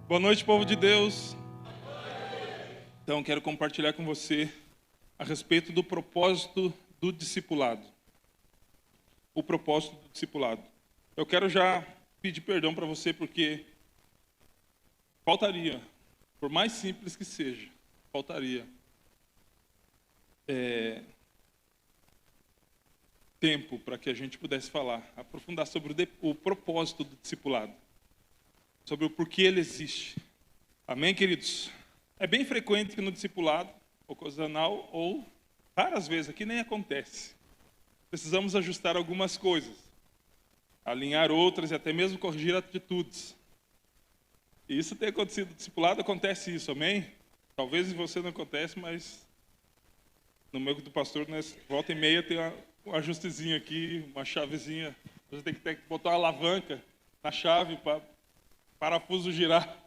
Boa noite, povo de Deus. Então, quero compartilhar com você a respeito do propósito do discipulado. O propósito do discipulado. Eu quero já pedir perdão para você porque faltaria, por mais simples que seja, faltaria tempo para que a gente pudesse falar, aprofundar sobre o propósito do discipulado, sobre o porquê ele existe. Amém, queridos? É bem frequente que no discipulado ocasional, ou raras vezes, aqui nem acontece. Precisamos ajustar algumas coisas, alinhar outras e até mesmo corrigir atitudes. E isso tem acontecido no discipulado, acontece isso, amém? Talvez em você não acontece, mas no meu do pastor, nós, volta e meia, tem um ajustezinho aqui, uma chavezinha. Você tem que botar uma alavanca na chave para o parafuso girar.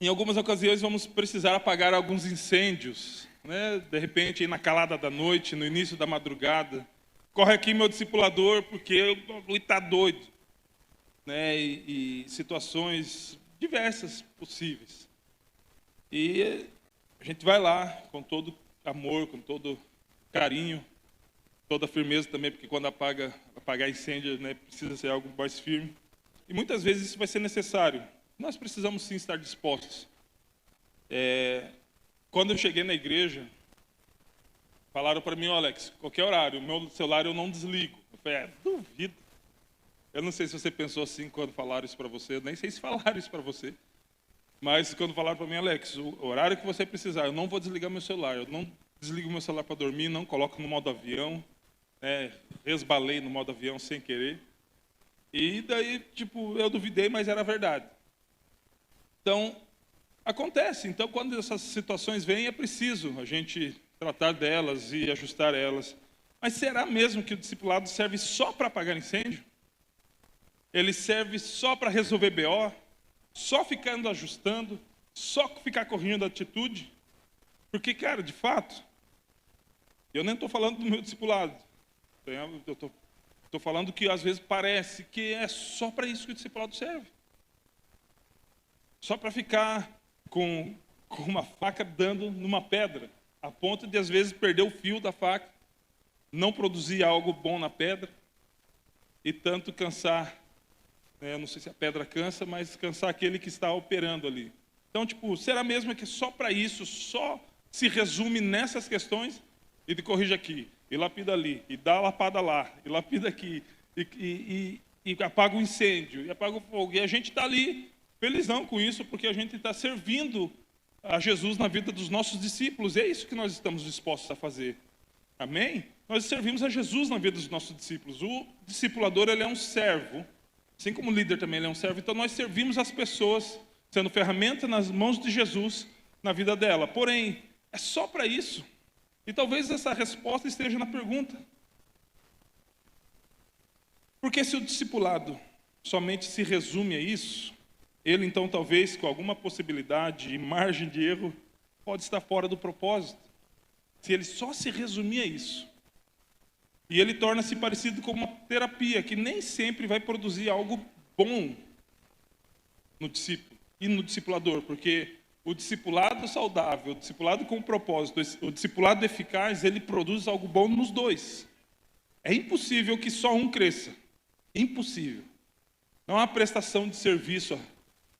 Em algumas ocasiões vamos precisar apagar alguns incêndios, né? De repente, aí na calada da noite, no início da madrugada. Corre aqui meu discipulador, porque o está doido. Né? E situações diversas possíveis. E a gente vai lá com todo amor, com todo carinho, toda firmeza também, porque quando apagar incêndio, né, precisa ser algo mais firme. E muitas vezes isso vai ser necessário. Nós precisamos sim estar dispostos. Quando eu cheguei na igreja, falaram para mim, Alex, qualquer horário, o meu celular eu não desligo. Eu falei, duvido. Eu não sei se você pensou assim quando falaram isso para você, eu nem sei se falaram isso para você. Mas quando falaram para mim, Alex, o horário que você precisar, eu não vou desligar meu celular, eu não desligo meu celular para dormir, não coloco no modo avião, resbalei no modo avião sem querer. E daí, eu duvidei, mas era verdade. Então, acontece. Então, quando essas situações vêm, é preciso a gente tratar delas e ajustar elas. Mas será mesmo que o discipulado serve só para apagar incêndio? Ele serve só para resolver BO? Só ficando ajustando? Só ficar corrigindo a atitude? Porque, cara, de fato, eu nem estou falando do meu discipulado. Eu estou falando que às vezes parece que é só para isso que o discipulado serve. Só para ficar com uma faca dando numa pedra, a ponto de às vezes perder o fio da faca, não produzir algo bom na pedra, e tanto cansar, não sei se a pedra cansa, mas cansar aquele que está operando ali. Então, será mesmo que só para isso, só se resume nessas questões, e de corrige aqui, e lapida ali, e dá a lapada lá, e lapida aqui, e apaga o incêndio, e apaga o fogo, e a gente está ali, felizão com isso, porque a gente está servindo a Jesus na vida dos nossos discípulos. E é isso que nós estamos dispostos a fazer. Amém? Nós servimos a Jesus na vida dos nossos discípulos. O discipulador, ele é um servo. Assim como o líder também, ele é um servo. Então, nós servimos as pessoas, sendo ferramenta nas mãos de Jesus na vida dela. Porém, é só para isso? E talvez essa resposta esteja na pergunta. Porque se o discipulado somente se resume a isso, ele, então, talvez, com alguma possibilidade e margem de erro, pode estar fora do propósito. Se ele só se resumir a isso. E ele torna-se parecido com uma terapia, que nem sempre vai produzir algo bom no discípulo e no discipulador. Porque o discipulado saudável, o discipulado com propósito, o discipulado eficaz, ele produz algo bom nos dois. É impossível que só um cresça. Impossível. Não há prestação de serviço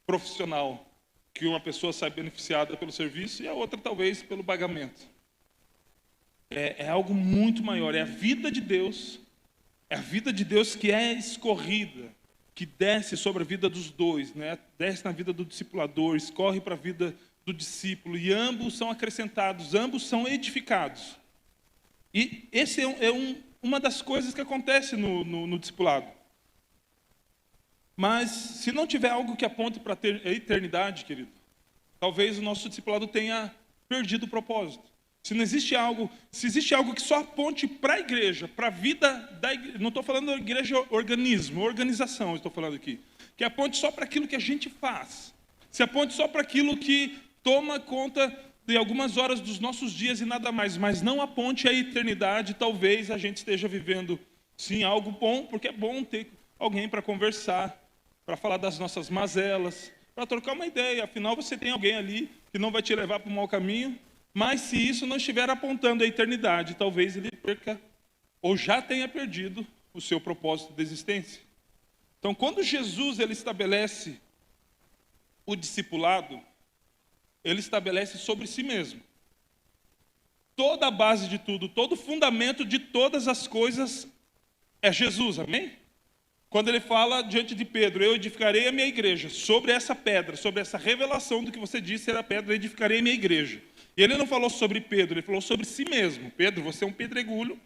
profissional, que uma pessoa sai beneficiada pelo serviço e a outra talvez pelo pagamento. É algo muito maior, é a vida de Deus, que é escorrida, que desce sobre a vida dos dois, né? Desce na vida do discipulador, escorre para a vida do discípulo, e ambos são acrescentados, ambos são edificados. E esse uma das coisas que acontece no discipulado. Mas, se não tiver algo que aponte para a eternidade, querido, talvez o nosso discipulado tenha perdido o propósito. Se existe algo que só aponte para a igreja, para a vida da igreja, não estou falando da igreja organismo, organização, estou falando aqui, que aponte só para aquilo que a gente faz, se aponte só para aquilo que toma conta de algumas horas dos nossos dias e nada mais, mas não aponte a eternidade, talvez a gente esteja vivendo, sim, algo bom, porque é bom ter alguém para conversar, para falar das nossas mazelas, para trocar uma ideia. Afinal, você tem alguém ali que não vai te levar para o mau caminho, mas se isso não estiver apontando a eternidade, talvez ele perca ou já tenha perdido o seu propósito de existência. Então, quando Jesus ele estabelece o discipulado, ele estabelece sobre si mesmo. Toda a base de tudo, todo o fundamento de todas as coisas é Jesus, amém? Quando ele fala diante de Pedro, eu edificarei a minha igreja sobre essa pedra, sobre essa revelação do que você disse ser a pedra, eu edificarei a minha igreja. E ele não falou sobre Pedro, ele falou sobre si mesmo. Pedro, você é um pedregulho,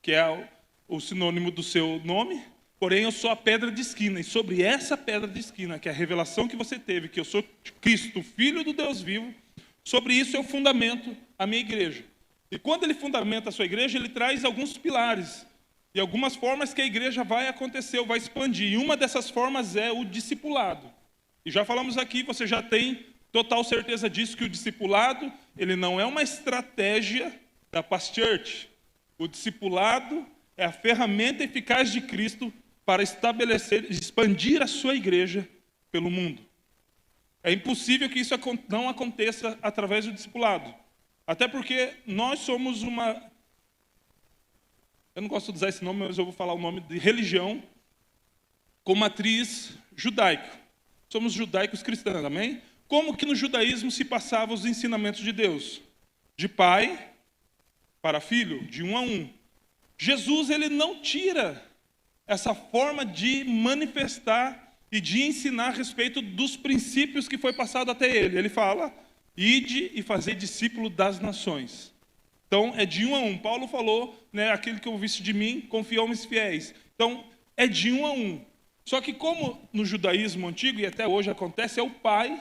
que é o sinônimo do seu nome, porém eu sou a pedra de esquina, e sobre essa pedra de esquina, que é a revelação que você teve, que eu sou Cristo, Filho do Deus vivo, sobre isso eu fundamento a minha igreja. E quando ele fundamenta a sua igreja, ele traz alguns pilares, e algumas formas que a igreja vai acontecer, ou vai expandir. E uma dessas formas é o discipulado. E já falamos aqui, você já tem total certeza disso, que o discipulado, ele não é uma estratégia da Paz Church. O discipulado é a ferramenta eficaz de Cristo para estabelecer, expandir a sua igreja pelo mundo. É impossível que isso não aconteça através do discipulado. Até porque nós somos uma... Eu não gosto de usar esse nome, mas eu vou falar o nome de religião com matriz judaico. Somos judaicos cristãos, amém? Como que no judaísmo se passavam os ensinamentos de Deus? De pai para filho, de um a um. Jesus, ele não tira essa forma de manifestar e de ensinar a respeito dos princípios que foi passado até ele. Ele fala, ide e fazei discípulo das nações. Então, é de um a um. Paulo falou, né, aquele que ouviste de mim, confia homens fiéis. Então, é de um a um. Só que como no judaísmo antigo, e até hoje acontece, é o pai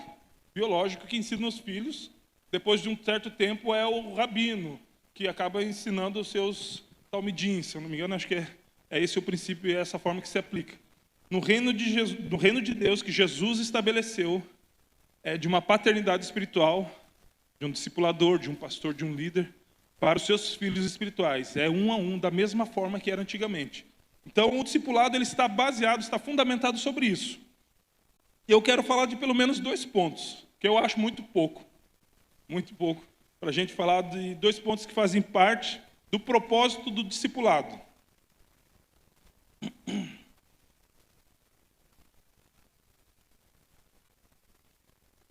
biológico que ensina os filhos. Depois de um certo tempo, é o rabino, que acaba ensinando os seus talmidim. Se eu não me engano, acho que é esse o princípio e é essa forma que se aplica. No reino de Deus que Jesus estabeleceu, é de uma paternidade espiritual, de um discipulador, de um pastor, de um líder, para os seus filhos espirituais. É um a um, da mesma forma que era antigamente. Então, o discipulado ele está baseado, está fundamentado sobre isso. E eu quero falar de pelo menos 2 pontos, que eu acho muito pouco, para a gente falar de 2 pontos que fazem parte do propósito do discipulado.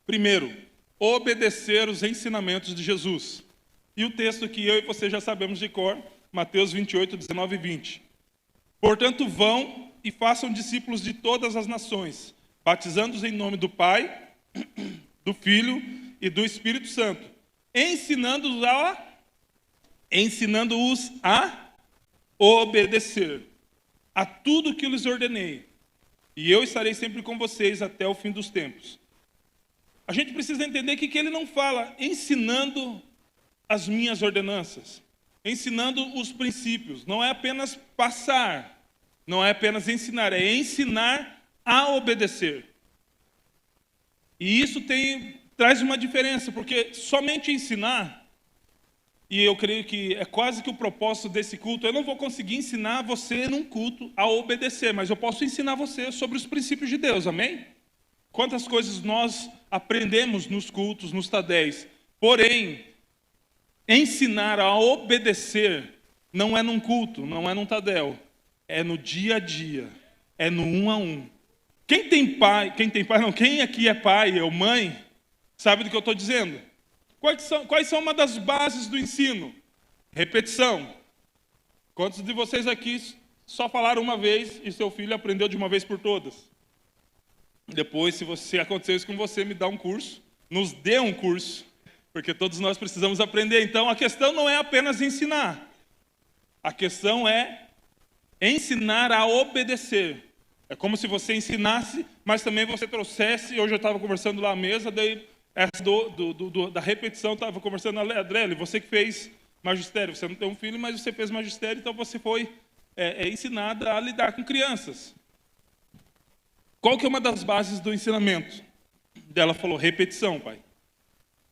Primeiro, obedecer os ensinamentos de Jesus. E o texto que eu e você já sabemos de cor, Mateus 28, 19 e 20. Portanto, vão e façam discípulos de todas as nações, batizando-os em nome do Pai, do Filho e do Espírito Santo, ensinando-os a obedecer a tudo que lhes ordenei. E eu estarei sempre com vocês até o fim dos tempos. A gente precisa entender que ele não fala ensinando as minhas ordenanças, ensinando os princípios. Não é apenas passar, não é apenas ensinar, é ensinar a obedecer. E isso traz uma diferença, porque somente ensinar, e eu creio que é quase que o propósito desse culto, eu não vou conseguir ensinar você num culto a obedecer, mas eu posso ensinar você sobre os princípios de Deus, amém? Quantas coisas nós aprendemos nos cultos, nos tadéis, porém, ensinar a obedecer não é num culto, não é num tadel, é no dia a dia, é no um a um. Quem aqui é pai ou mãe, sabe do que eu estou dizendo? Quais são uma das bases do ensino? Repetição. Quantos de vocês aqui só falaram uma vez e seu filho aprendeu de uma vez por todas? Depois, se aconteceu isso com você, me dá um curso, nos dê um curso, porque todos nós precisamos aprender. Então, a questão não é apenas ensinar. A questão é ensinar a obedecer. É como se você ensinasse, mas também você trouxesse. Hoje eu estava conversando lá à mesa, daí da repetição, estava conversando, Adriele, você que fez magistério, você não tem um filho, mas você fez magistério, então você foi ensinada a lidar com crianças. Qual que é uma das bases do ensinamento? Ela falou, repetição, pai.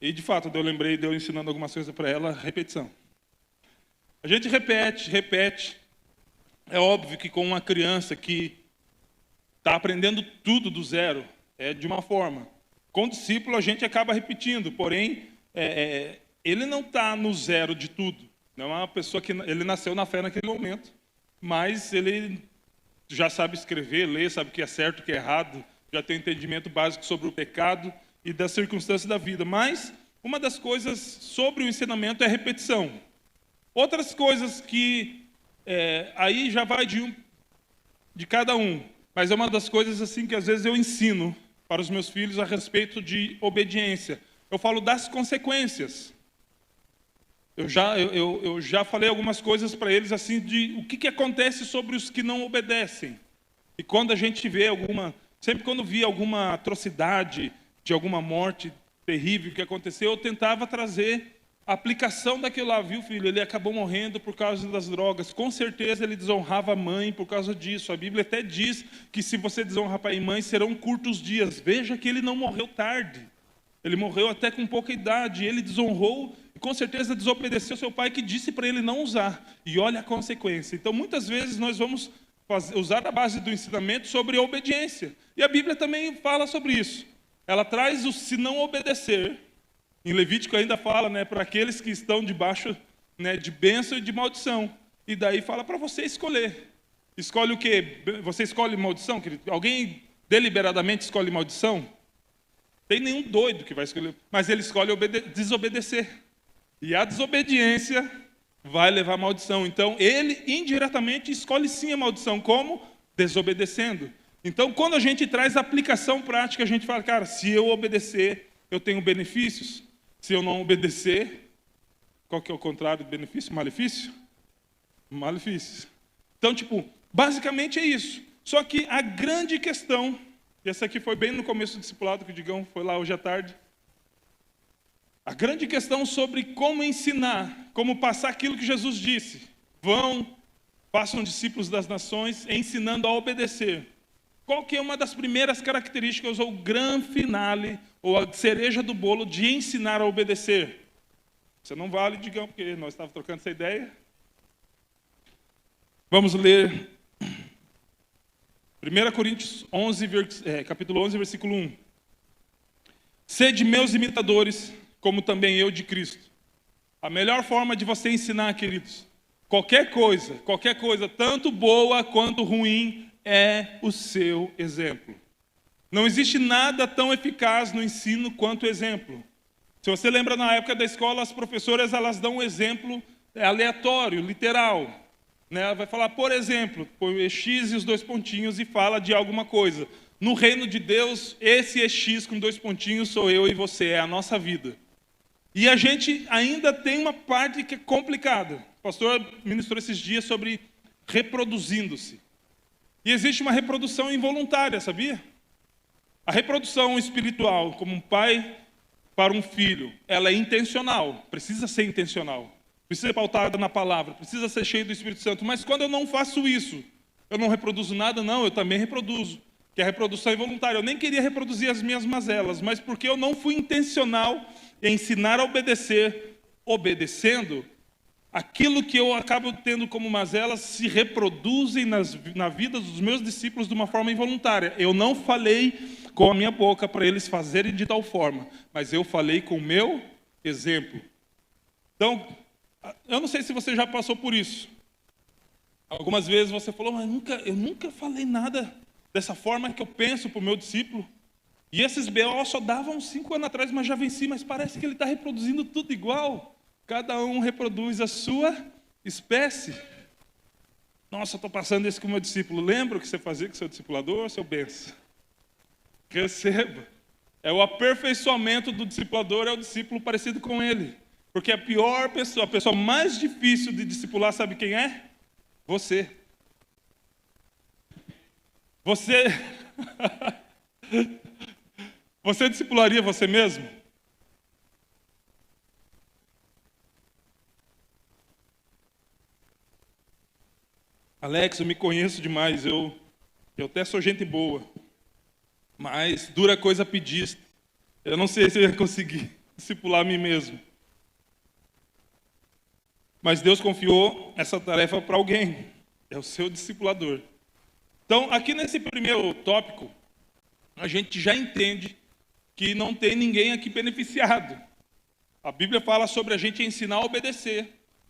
E de fato, eu lembrei de eu ensinando algumas coisas para ela, repetição. A gente repete. É óbvio que com uma criança que está aprendendo tudo do zero, é de uma forma. Com o discípulo a gente acaba repetindo, porém, ele não está no zero de tudo. Não é uma pessoa que ele nasceu na fé naquele momento, mas ele já sabe escrever, ler, sabe o que é certo, o que é errado, já tem entendimento básico sobre o pecado e das circunstâncias da vida. Mas uma das coisas sobre o ensinamento é a repetição. Outras coisas que aí já vai de cada um, mas é uma das coisas assim que às vezes eu ensino para os meus filhos a respeito de obediência. Eu falo das consequências. Eu já falei algumas coisas para eles assim de o que acontece sobre os que não obedecem. E quando a gente vê sempre quando via alguma atrocidade, de alguma morte terrível que aconteceu, eu tentava trazer a aplicação daquilo lá, viu, filho? Ele acabou morrendo por causa das drogas. Com certeza ele desonrava a mãe por causa disso. A Bíblia até diz que se você desonra pai e mãe, serão curtos dias. Veja que ele não morreu tarde. Ele morreu até com pouca idade. Ele desonrou e com certeza desobedeceu seu pai que disse para ele não usar. E olha a consequência. Então, muitas vezes nós vamos usar a base do ensinamento sobre a obediência. E a Bíblia também fala sobre isso. Ela traz o se não obedecer. Em Levítico ainda fala, para aqueles que estão debaixo, de bênção e de maldição. E daí fala para você escolher. Escolhe o quê? Você escolhe maldição, querido? Alguém deliberadamente escolhe maldição? Tem nenhum doido que vai escolher. Mas ele escolhe desobedecer. E a desobediência vai levar a maldição. Então, ele indiretamente escolhe sim a maldição. Como? Desobedecendo. Então, quando a gente traz a aplicação prática, a gente fala, cara, se eu obedecer, eu tenho benefícios. Se eu não obedecer, qual que é o contrário de benefício? Malefício? Malefício. Então, basicamente é isso. Só que a grande questão, e essa aqui foi bem no começo do discipulado, que o Digão foi lá hoje à tarde, a grande questão sobre como ensinar, como passar aquilo que Jesus disse. Façam discípulos das nações, ensinando a obedecer. Qual que é uma das primeiras características, ou o grande finale, ou a cereja do bolo de ensinar a obedecer? Você não vale, Digão, porque nós estávamos trocando essa ideia. Vamos ler 1 Coríntios 11, capítulo 11, versículo 1. Sede meus imitadores, como também eu de Cristo. A melhor forma de você ensinar, queridos, qualquer coisa, tanto boa quanto ruim, é o seu exemplo. Não existe nada tão eficaz no ensino quanto o exemplo. Se você lembra, na época da escola, as professoras elas dão um exemplo aleatório, literal. Vai falar, por exemplo, põe X e os dois pontinhos e fala de alguma coisa. No reino de Deus, esse X com dois pontinhos sou eu e você, é a nossa vida. E a gente ainda tem uma parte que é complicada. O pastor ministrou esses dias sobre reproduzindo-se. E existe uma reprodução involuntária, sabia? A reprodução espiritual, como um pai para um filho, ela é intencional, precisa ser intencional. Precisa ser pautada na palavra, precisa ser cheio do Espírito Santo. Mas quando eu não faço isso, eu não reproduzo nada, não, eu também reproduzo. Que é a reprodução involuntária. Eu nem queria reproduzir as minhas mazelas, mas porque eu não fui intencional em ensinar a obedecer, obedecendo, aquilo que eu acabo tendo como mazelas se reproduzem na vida dos meus discípulos de uma forma involuntária. Eu não falei com a minha boca para eles fazerem de tal forma, mas eu falei com o meu exemplo. Então, eu não sei se você já passou por isso. Algumas vezes você falou, mas eu nunca falei nada dessa forma que eu penso para o meu discípulo. E esses BO só davam 5 anos atrás, mas já venci, mas parece que ele está reproduzindo tudo igual. Cada um reproduz a sua espécie. Nossa, estou passando isso com o meu discípulo. Lembra o que você fazia com o seu discipulador, seu benção? Receba. É o aperfeiçoamento do discipulador, é o discípulo parecido com ele. Porque a pior pessoa, a pessoa mais difícil de discipular, sabe quem é? Você. Você discipularia você mesmo? Alex, eu me conheço demais, eu até sou gente boa, mas dura coisa pedir. Eu não sei se eu ia conseguir discipular a mim mesmo. Mas Deus confiou essa tarefa para alguém, é o seu discipulador. Então, aqui nesse primeiro tópico, a gente já entende que não tem ninguém aqui beneficiado. A Bíblia fala sobre a gente ensinar a obedecer,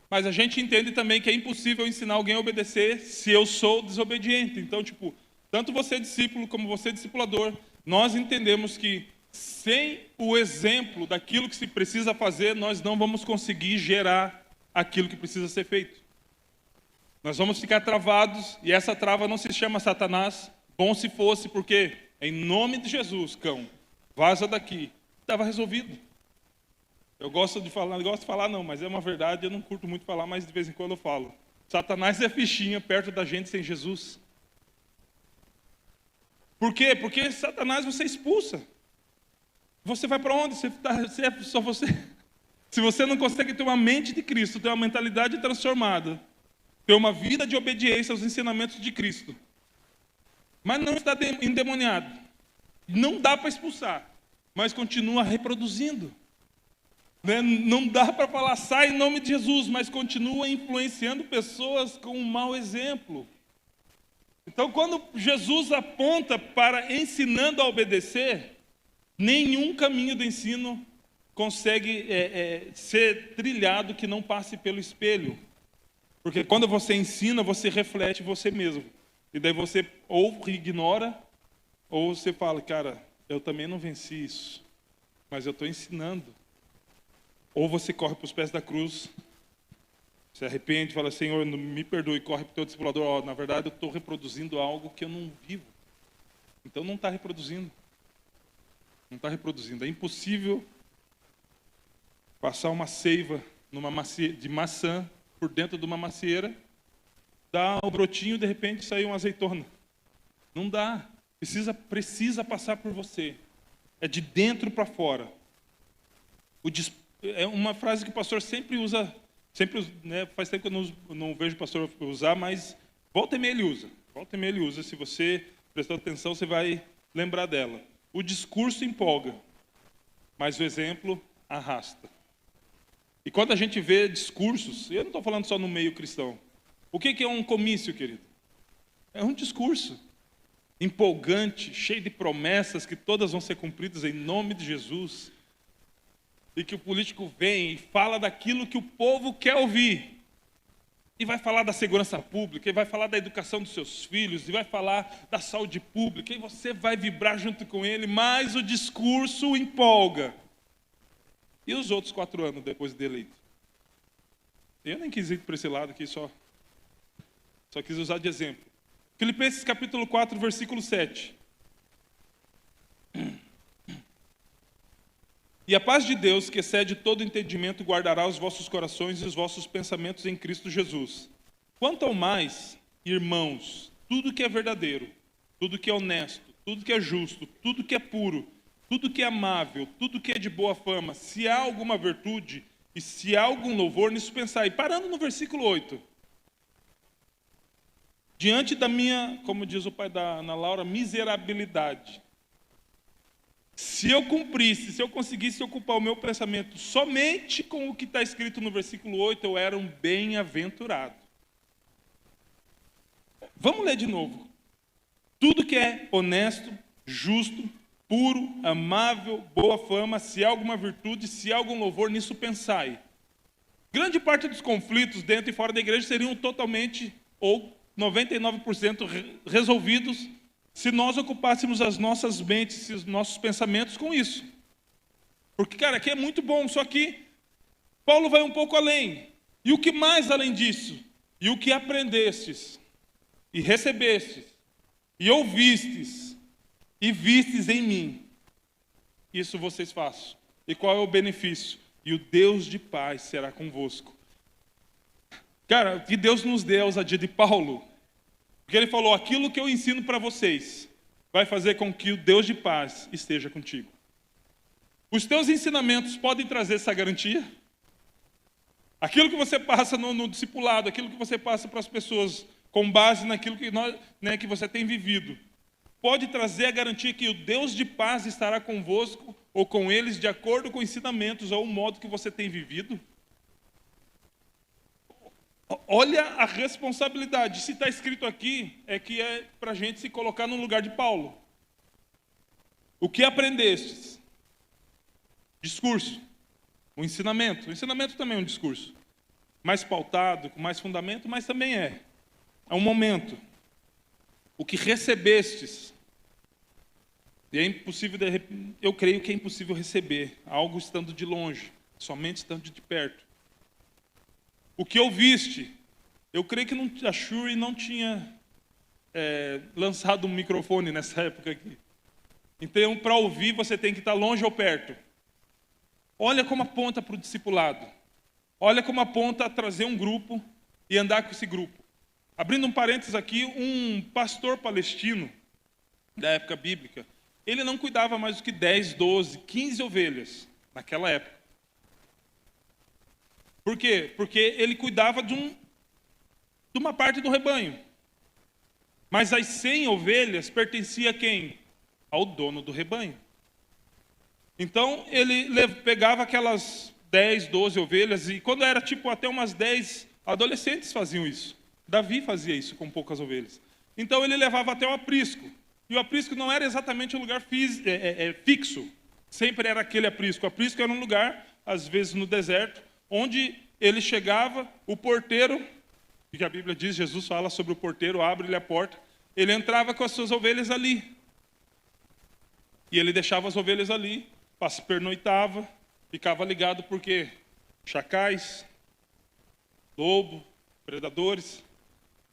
mas a gente entende também que é impossível ensinar alguém a obedecer se eu sou desobediente. Então, tanto você discípulo como você discipulador, nós entendemos que sem o exemplo daquilo que se precisa fazer, nós não vamos conseguir gerar aquilo que precisa ser feito. Nós vamos ficar travados, e essa trava não se chama Satanás, bom se fosse, porque em nome de Jesus, cão, vaza daqui, estava resolvido. Eu gosto de falar não, mas é uma verdade, eu não curto muito falar, mas de vez em quando eu falo. Satanás é fichinha perto da gente sem Jesus. Por quê? Porque Satanás você expulsa. Você vai para onde? É só você. Se você não consegue ter uma mente de Cristo, ter uma mentalidade transformada, ter uma vida de obediência aos ensinamentos de Cristo, mas não está endemoniado, não dá para expulsar, mas continua reproduzindo. Não dá para falar, sai em nome de Jesus, mas continua influenciando pessoas com um mau exemplo. Então, quando Jesus aponta para ensinando a obedecer, nenhum caminho do ensino consegue ser trilhado que não passe pelo espelho. Porque quando você ensina, você reflete você mesmo. E daí você ou ignora, ou você fala, cara, eu também não venci isso, mas eu estou ensinando. Ou você corre para os pés da cruz, se arrepende, fala, Senhor, me perdoe, corre para o teu discipulador. Na verdade, eu estou reproduzindo algo que eu não vivo. Então não está reproduzindo. Não está reproduzindo. É impossível passar uma seiva de maçã por dentro de uma macieira, dar um brotinho e de repente sair uma azeitona. Não dá. Precisa passar por você. É de dentro para fora. É uma frase que o pastor sempre usa, faz tempo que eu não vejo o pastor usar, mas volta e meia ele usa. Volta e meia ele usa. Se você prestar atenção, você vai lembrar dela. O discurso empolga, mas o exemplo arrasta. E quando a gente vê discursos, eu não estou falando só no meio cristão. O que é um comício, querido? É um discurso empolgante, cheio de promessas que todas vão ser cumpridas em nome de Jesus. E que o político vem e fala daquilo que o povo quer ouvir. E vai falar da segurança pública, e vai falar da educação dos seus filhos, e vai falar da saúde pública, e você vai vibrar junto com ele, mas o discurso empolga. E os outros 4 anos depois de eleito? Eu nem quis ir para esse lado aqui, só quis usar de exemplo. Filipenses capítulo 4, versículo 7. E a paz de Deus, que excede todo entendimento, guardará os vossos corações e os vossos pensamentos em Cristo Jesus. Quanto ao mais, irmãos, tudo que é verdadeiro, tudo que é honesto, tudo que é justo, tudo que é puro, tudo que é amável, tudo que é de boa fama, se há alguma virtude e se há algum louvor, nisso pensai. Parando no versículo 8. Diante da minha, como diz o pai da Ana Laura, miserabilidade. Se eu cumprisse, se eu conseguisse ocupar o meu pensamento somente com o que está escrito no versículo 8, eu era um bem-aventurado. Vamos ler de novo. Tudo que é honesto, justo, puro, amável, boa fama, se há alguma virtude, se há algum louvor, nisso pensai. Grande parte dos conflitos dentro e fora da igreja seriam totalmente, ou 99% resolvidos, se nós ocupássemos as nossas mentes e os nossos pensamentos com isso. Porque, cara, aqui é muito bom, só que Paulo vai um pouco além. E o que mais além disso? E o que aprendestes, e recebestes, e ouvistes, e vistes em mim, isso vocês façam. E qual é o benefício? E o Deus de paz será convosco. Cara, que Deus nos dê a ousadia de Paulo. Porque ele falou, aquilo que eu ensino para vocês vai fazer com que o Deus de paz esteja contigo. Os teus ensinamentos podem trazer essa garantia? Aquilo que você passa no discipulado, aquilo que você passa para as pessoas, com base naquilo que você tem vivido, pode trazer a garantia que o Deus de paz estará convosco ou com eles de acordo com ensinamentos ou o modo que você tem vivido? Olha a responsabilidade. Se está escrito aqui, é que é para a gente se colocar no lugar de Paulo. O que aprendestes? Discurso. O ensinamento. O ensinamento também é um discurso. Mais pautado, com mais fundamento, mas também é. É um momento. O que recebestes. E é impossível, eu creio que é impossível receber algo estando de longe, somente estando de perto. O que ouviste. Eu creio que a Shuri não tinha lançado um microfone nessa época aqui. Então, para ouvir, você tem que estar longe ou perto. Olha como aponta para o discipulado. Olha como aponta a trazer um grupo e andar com esse grupo. Abrindo um parênteses aqui, um pastor palestino, da época bíblica, ele não cuidava mais do que 10, 12, 15 ovelhas, naquela época. Por quê? Porque ele cuidava de uma parte do rebanho. Mas as 100 ovelhas pertenciam a quem? Ao dono do rebanho. Então, ele pegava aquelas 10, 12 ovelhas, e quando era tipo até umas 10, adolescentes faziam isso. Davi fazia isso com poucas ovelhas. Então, ele levava até o aprisco. E o aprisco não era exatamente um lugar fixo. Sempre era aquele aprisco. O aprisco era um lugar, às vezes no deserto, onde ele chegava, o porteiro, que a Bíblia diz, Jesus fala sobre o porteiro, abre-lhe a porta, ele entrava com as suas ovelhas ali. E ele deixava as ovelhas ali, pernoitava, ficava ligado porque chacais, lobo, predadores.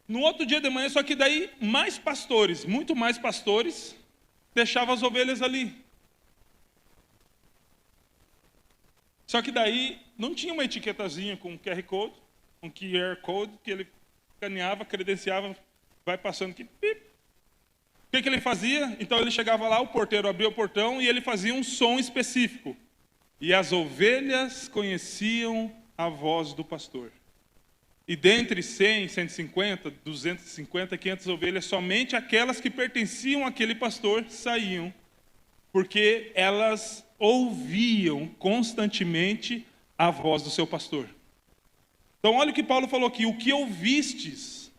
No outro dia de manhã, só que daí mais pastores, muito mais pastores, deixavam as ovelhas ali. Só que daí não tinha uma etiquetazinha com QR Code, um QR Code que ele escaneava, credenciava, vai passando aqui, pip. O que ele fazia? Então ele chegava lá, o porteiro abria o portão e ele fazia um som específico. E as ovelhas conheciam a voz do pastor. E dentre 100, 150, 250, 500 ovelhas, somente aquelas que pertenciam àquele pastor saíam. Porque elas ouviam constantemente a voz do seu pastor. Então olha o que Paulo falou aqui, o que ouvistes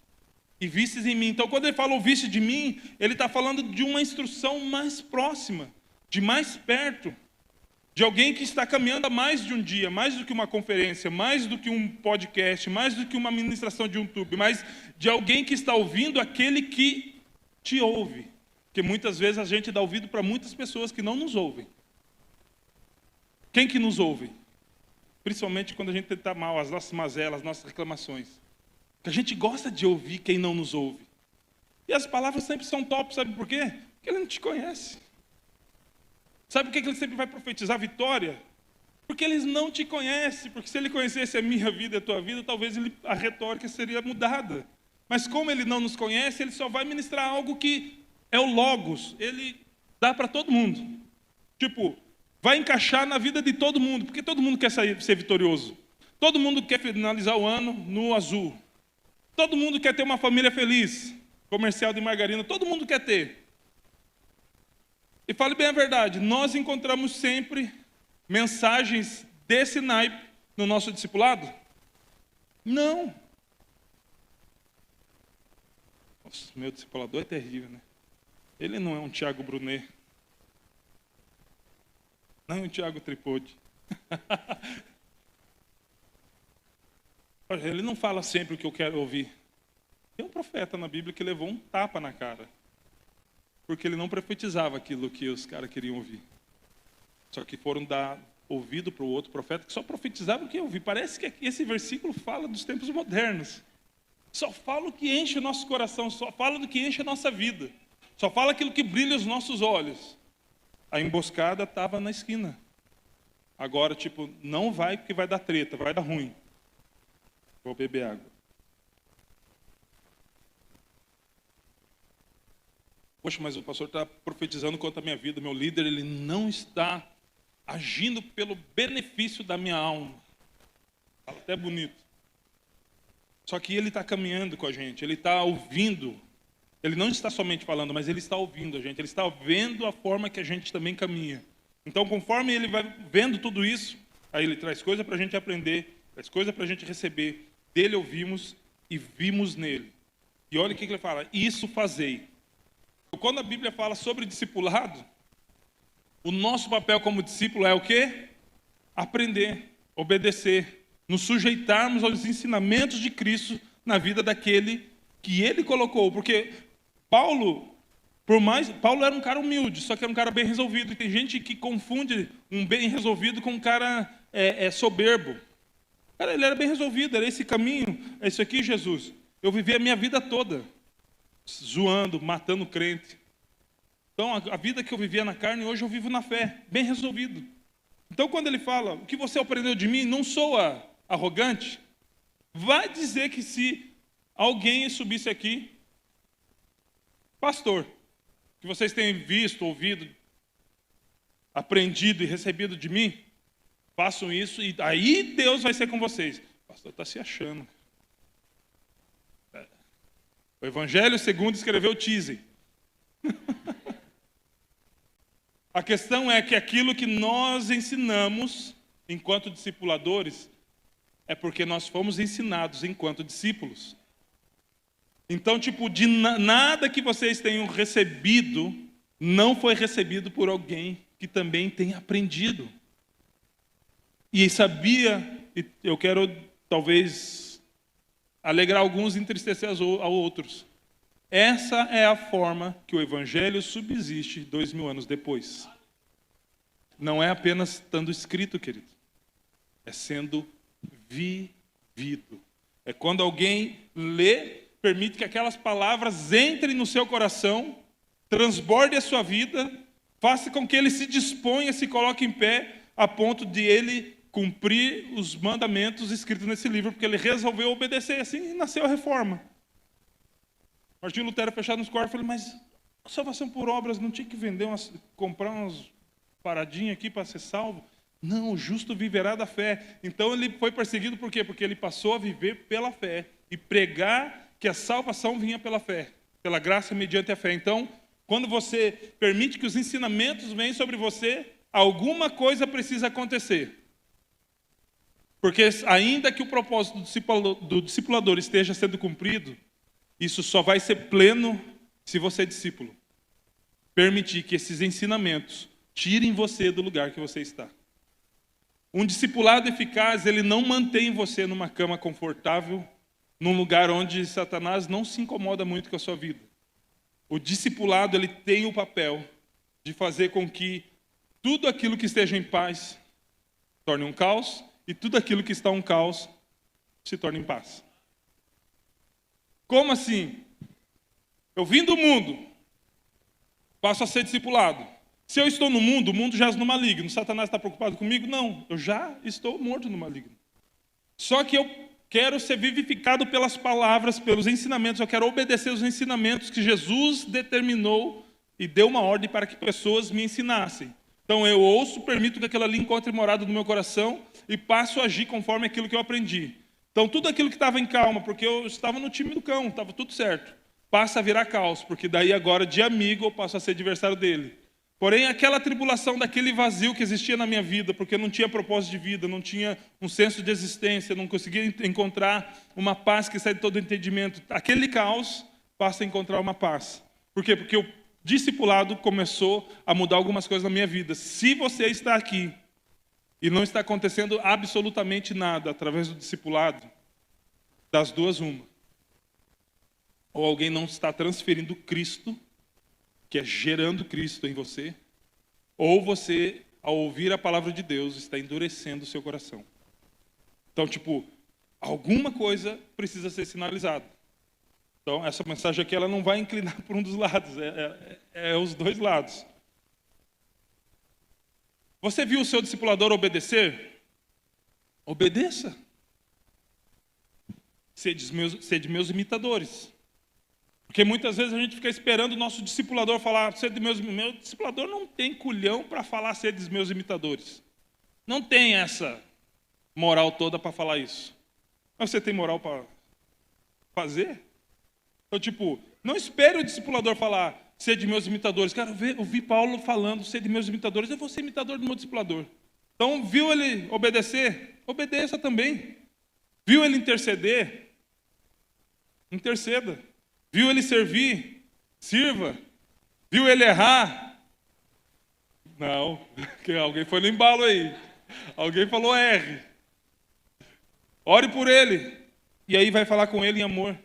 e vistes em mim. Então quando ele fala ouviste de mim, ele está falando de uma instrução mais próxima, de mais perto, de alguém que está caminhando há mais de um dia, mais do que uma conferência, mais do que um podcast, mais do que uma ministração de YouTube, mas de alguém que está ouvindo aquele que te ouve. Porque muitas vezes a gente dá ouvido para muitas pessoas que não nos ouvem. Quem que nos ouve? Principalmente quando a gente está mal, as nossas mazelas, as nossas reclamações. Porque a gente gosta de ouvir quem não nos ouve. E as palavras sempre são top, sabe por quê? Porque ele não te conhece. Sabe por que ele sempre vai profetizar vitória? Porque eles não te conhecem. Porque se ele conhecesse a minha vida e a tua vida, talvez a retórica seria mudada. Mas como ele não nos conhece, ele só vai ministrar algo que é o Logos. Ele dá para todo mundo. Tipo, vai encaixar na vida de todo mundo. Porque todo mundo quer ser vitorioso. Todo mundo quer finalizar o ano no azul. Todo mundo quer ter uma família feliz. Comercial de margarina, todo mundo quer ter. E fale bem a verdade, nós encontramos sempre mensagens desse naipe no nosso discipulado? Não. Nossa, meu discipulador é terrível, né? Ele não é um Tiago Brunet. Não é um Tiago Tripode. Ele não fala sempre o que eu quero ouvir. Tem um profeta na Bíblia que levou um tapa na cara. Porque ele não profetizava aquilo que os caras queriam ouvir. Só que foram dar ouvido para o outro profeta que só profetizava o que ia ouvir. Parece que esse versículo fala dos tempos modernos. Só fala o que enche o nosso coração, só fala do que enche a nossa vida. Só fala aquilo que brilha os nossos olhos. A emboscada estava na esquina. Agora, tipo, não vai porque vai dar treta, vai dar ruim. Vou beber água. Poxa, mas o pastor está profetizando contra a minha vida. Meu líder, ele não está agindo pelo benefício da minha alma. Fala até bonito. Só que ele está caminhando com a gente. Ele está ouvindo. Ele não está somente falando, mas ele está ouvindo a gente. Ele está vendo a forma que a gente também caminha. Então, conforme ele vai vendo tudo isso, aí ele traz coisa para a gente aprender, traz coisa para a gente receber. dele ouvimos e vimos nele. E olha o que ele fala, isso fazei. Quando a Bíblia fala sobre discipulado, o nosso papel como discípulo é o quê? Aprender, obedecer, nos sujeitarmos aos ensinamentos de Cristo na vida daquele que ele colocou. Porque Paulo era um cara humilde, só que era um cara bem resolvido. E tem gente que confunde um bem resolvido com um cara soberbo. Cara, ele era bem resolvido, era esse caminho, é isso aqui, Jesus. Eu vivi a minha vida toda zoando, matando crente. Então, a vida que eu vivia na carne, hoje eu vivo na fé, bem resolvido. Então, quando ele fala, o que você aprendeu de mim não soa arrogante, vai dizer que se alguém subisse aqui, pastor, que vocês têm visto, ouvido, aprendido e recebido de mim, façam isso e aí Deus vai ser com vocês. O pastor está se achando. O Evangelho segundo escreveu Tise. A questão é que aquilo que nós ensinamos enquanto discipuladores é porque nós fomos ensinados enquanto discípulos. Então, de nada que vocês tenham recebido não foi recebido por alguém que também tem aprendido. E sabia, e eu quero talvez alegrar alguns e entristecer a outros. Essa é a forma que o Evangelho subsiste 2000 anos depois. Não é apenas estando escrito, querido. É sendo vivido. É quando alguém lê, permite que aquelas palavras entrem no seu coração, transborde a sua vida, faça com que ele se disponha, se coloque em pé, a ponto de ele cumprir os mandamentos escritos nesse livro, porque ele resolveu obedecer, assim nasceu a reforma. Martinho Lutero fechado nos quartos, falei, mas a salvação por obras não tinha que comprar umas paradinhas aqui para ser salvo? Não, o justo viverá da fé. Então ele foi perseguido por quê? Porque ele passou a viver pela fé e pregar que a salvação vinha pela fé, pela graça mediante a fé. Então, quando você permite que os ensinamentos venham sobre você, alguma coisa precisa acontecer. Porque ainda que o propósito do discipulador esteja sendo cumprido, isso só vai ser pleno se você é discípulo. Permitir que esses ensinamentos tirem você do lugar que você está. Um discipulado eficaz, ele não mantém você numa cama confortável, num lugar onde Satanás não se incomoda muito com a sua vida. O discipulado, ele tem o papel de fazer com que tudo aquilo que esteja em paz torne um caos, e tudo aquilo que está um caos se torne em paz. Como assim? Eu vim do mundo, passo a ser discipulado. Se eu estou no mundo, o mundo jaz no maligno. Satanás está preocupado comigo? Não, eu já estou morto no maligno. Só que eu quero ser vivificado pelas palavras, pelos ensinamentos. Eu quero obedecer os ensinamentos que Jesus determinou e deu uma ordem para que pessoas me ensinassem. Então eu ouço, permito que aquela ali encontre morada no meu coração e passo a agir conforme aquilo que eu aprendi. Então tudo aquilo que estava em calma, porque eu estava no time do cão, estava tudo certo, passa a virar caos, porque daí agora de amigo eu passo a ser adversário dele. Porém, aquela tribulação daquele vazio que existia na minha vida, porque eu não tinha propósito de vida, não tinha um senso de existência, não conseguia encontrar uma paz que sai de todo entendimento, aquele caos passa a encontrar uma paz. Por quê? Porque o discipulado começou a mudar algumas coisas na minha vida. Se você está aqui e não está acontecendo absolutamente nada através do discipulado, das duas uma. Ou alguém não está transferindo Cristo, que é gerando Cristo em você, ou você, ao ouvir a palavra de Deus, está endurecendo o seu coração. Então, alguma coisa precisa ser sinalizada. Então, essa mensagem aqui ela não vai inclinar por um dos lados, é os dois lados. Você viu o seu discipulador obedecer? Obedeça. Sede meus imitadores. Porque muitas vezes a gente fica esperando o nosso discipulador falar, meu discipulador não tem culhão para falar sede meus imitadores. Não tem essa moral toda para falar isso. Mas você tem moral para fazer? Então, não espere o discipulador falar, sede meus imitadores. Cara, eu vi Paulo falando, sede meus imitadores, eu vou ser imitador do meu discipulador. Então, viu ele obedecer? Obedeça também. Viu ele interceder? Interceda. Viu ele servir? Sirva. Viu ele errar? Não, alguém foi no embalo aí. Alguém falou R. Ore por ele. E aí vai falar com ele em amor.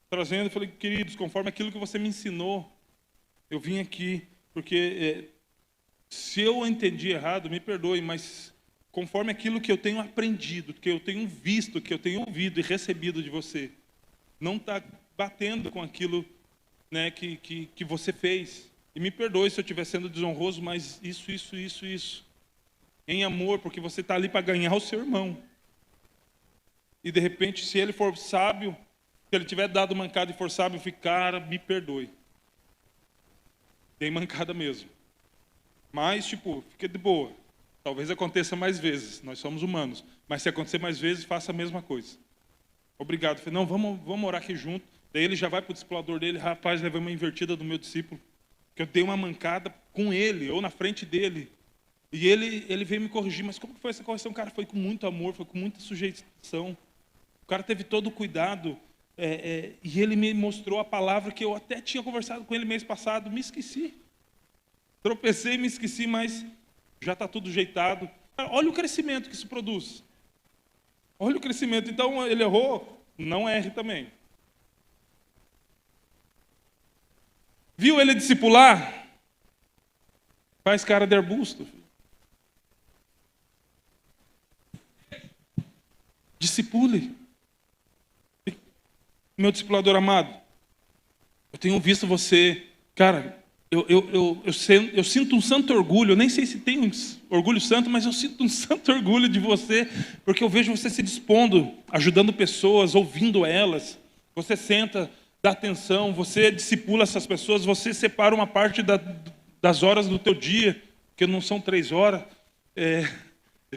Trazendo, eu falei, queridos, conforme aquilo que você me ensinou, eu vim aqui, porque se eu entendi errado, me perdoe, mas conforme aquilo que eu tenho aprendido, que eu tenho visto, que eu tenho ouvido e recebido de você, não está batendo com aquilo, né, que você fez. E me perdoe se eu estiver sendo desonroso, mas isso. Em amor, porque você está ali para ganhar o seu irmão. E de repente, se ele for sábio, se ele tiver dado mancada e for sábio, cara, me perdoe. Tem mancada mesmo. Mas, fica de boa. Talvez aconteça mais vezes. Nós somos humanos. Mas se acontecer mais vezes, faça a mesma coisa. Obrigado. Eu falei, não, vamos orar aqui junto. Daí ele já vai para o discipulador dele. Rapaz, levei uma invertida do meu discípulo. Que eu dei uma mancada com ele, ou na frente dele. E ele veio me corrigir. Mas como que foi essa correção? Cara, foi com muito amor, foi com muita sujeição. O cara teve todo o cuidado. E ele me mostrou a palavra que eu até tinha conversado com ele mês passado. Me esqueci. Tropecei e me esqueci, mas já está tudo ajeitado. Olha o crescimento que isso produz. Olha o crescimento. Então, ele errou, não erre também. Viu ele discipular? Faz cara de arbusto. Filho. Discipule. Meu discipulador amado, eu tenho visto você, cara, eu sinto um santo orgulho, eu nem sei se tem um orgulho santo, mas eu sinto um santo orgulho de você, porque eu vejo você se dispondo, ajudando pessoas, ouvindo elas, você senta, dá atenção, você discipula essas pessoas, você separa uma parte das horas do teu dia, que não são 3 horas,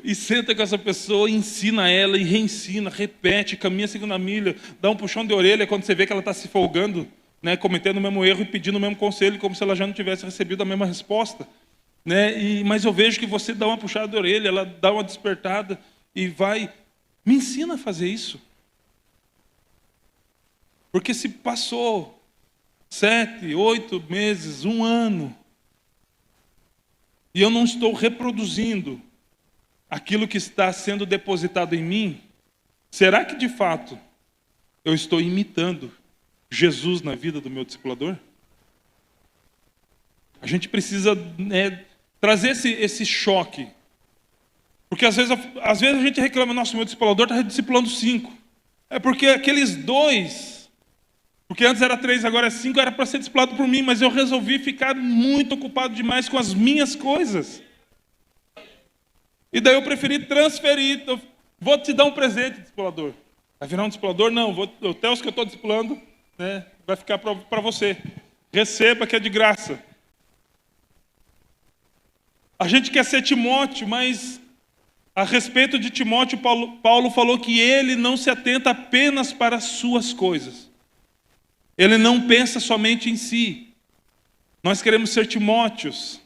e senta com essa pessoa, ensina ela e reensina, repete, caminha a segunda milha, dá um puxão de orelha quando você vê que ela está se folgando, né, cometendo o mesmo erro e pedindo o mesmo conselho, como se ela já não tivesse recebido a mesma resposta. Né? Mas eu vejo que você dá uma puxada de orelha, ela dá uma despertada e vai, me ensina a fazer isso. Porque se passou 7, 8 meses, 1 ano, e eu não estou reproduzindo aquilo que está sendo depositado em mim, será que de fato eu estou imitando Jesus na vida do meu discipulador? A gente precisa trazer esse choque. Porque às vezes a gente reclama, nossa, meu discipulador está discipulando 5. É porque aqueles 2, porque antes era 3, agora é 5, era para ser discipulado por mim, mas eu resolvi ficar muito ocupado demais com as minhas coisas. E daí eu preferi transferir. Eu vou te dar um presente, discipulador. Vai virar um discipulador? Não, o Teos que eu estou discipulando, né, vai ficar para você. Receba, que é de graça. A gente quer ser Timóteo, mas a respeito de Timóteo, Paulo falou que ele não se atenta apenas para as suas coisas. Ele não pensa somente em si. Nós queremos ser Timóteos,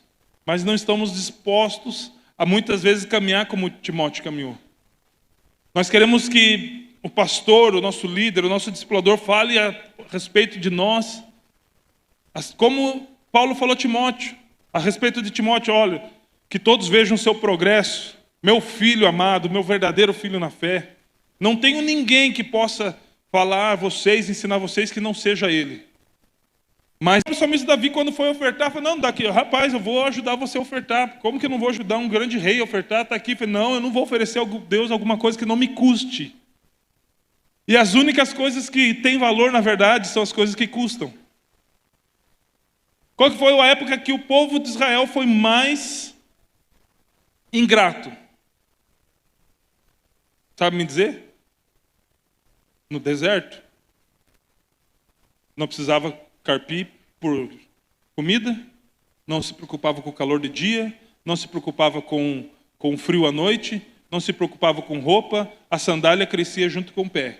mas não estamos dispostos a muitas vezes caminhar como Timóteo caminhou. Nós queremos que o pastor, o nosso líder, o nosso discipulador fale a respeito de nós, como Paulo falou a Timóteo, a respeito de Timóteo, olha, que todos vejam o seu progresso, meu filho amado, meu verdadeiro filho na fé. Não tenho ninguém que possa falar a vocês, ensinar vocês que não seja ele. Mas o salmista Davi, quando foi ofertar, falou, não, daqui, rapaz, eu vou ajudar você a ofertar. Como que eu não vou ajudar um grande rei a ofertar? Está aqui. Falei, não, eu não vou oferecer a Deus alguma coisa que não me custe. E as únicas coisas que têm valor, na verdade, são as coisas que custam. Qual que foi a época que o povo de Israel foi mais ingrato? Sabe me dizer? No deserto. Não precisava carpir por comida, não se preocupava com o calor de dia, não se preocupava com o frio à noite, não se preocupava com roupa, a sandália crescia junto com o pé.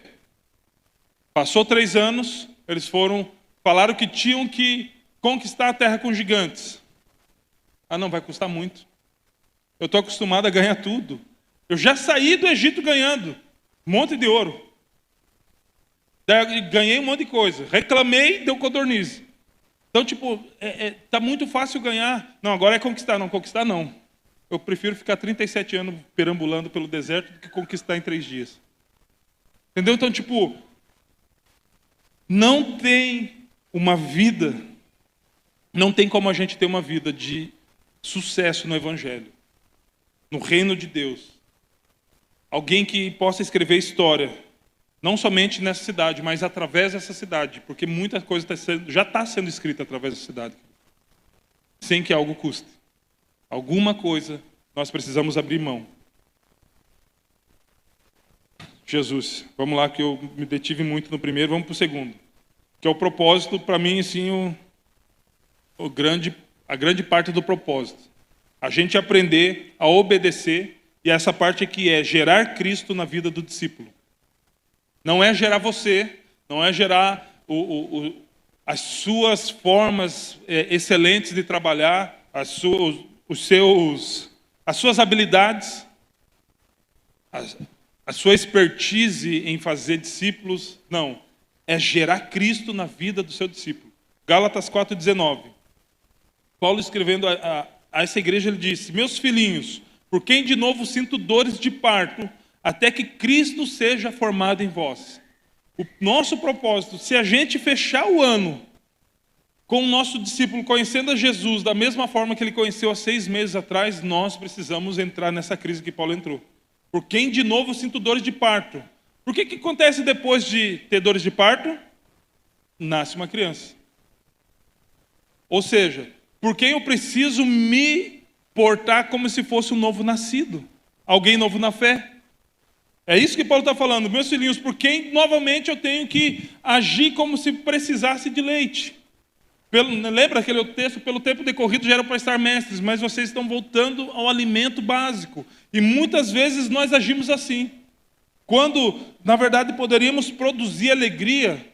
Passou 3 anos, eles falaram que tinham que conquistar a terra com gigantes. Ah, não, vai custar muito. Eu estou acostumado a ganhar tudo. Eu já saí do Egito ganhando. Um monte de ouro. Daí ganhei um monte de coisa. Reclamei, deu codorniz. Então, tipo, tá muito fácil ganhar. Não, agora é conquistar. Não, conquistar não. Eu prefiro ficar 37 anos perambulando pelo deserto do que conquistar em 3 dias. Entendeu? Então, tipo, não tem uma vida, não tem como a gente ter uma vida de sucesso no Evangelho, no reino de Deus. Alguém que possa escrever história, não somente nessa cidade, mas através dessa cidade, porque muita coisa já está sendo escrita através dessa cidade, sem que algo custe. Alguma coisa nós precisamos abrir mão. Jesus, vamos lá, que eu me detive muito no primeiro, vamos para o segundo, que é o propósito, para mim, assim, a grande parte do propósito. A gente aprender a obedecer, e essa parte aqui é gerar Cristo na vida do discípulo. Não é gerar você, não é gerar as suas formas excelentes de trabalhar, as suas habilidades, a sua expertise em fazer discípulos. Não, é gerar Cristo na vida do seu discípulo. Gálatas 4,19. Paulo escrevendo a essa igreja, ele disse: meus filhinhos, por quem de novo sinto dores de parto, até que Cristo seja formado em vós. O nosso propósito, se a gente fechar o ano com o nosso discípulo conhecendo a Jesus da mesma forma que ele conheceu há 6 meses atrás, nós precisamos entrar nessa crise que Paulo entrou. Por quem de novo sinto dores de parto. Por que acontece depois de ter dores de parto? Nasce uma criança. Ou seja, por quem eu preciso me portar como se fosse um novo nascido, alguém novo na fé. É isso que Paulo está falando. Meus filhinhos, por quem novamente eu tenho que agir como se precisasse de leite. Lembra aquele texto? Pelo tempo decorrido já era para estar mestres, mas vocês estão voltando ao alimento básico. E muitas vezes nós agimos assim. Quando, na verdade, poderíamos produzir alegria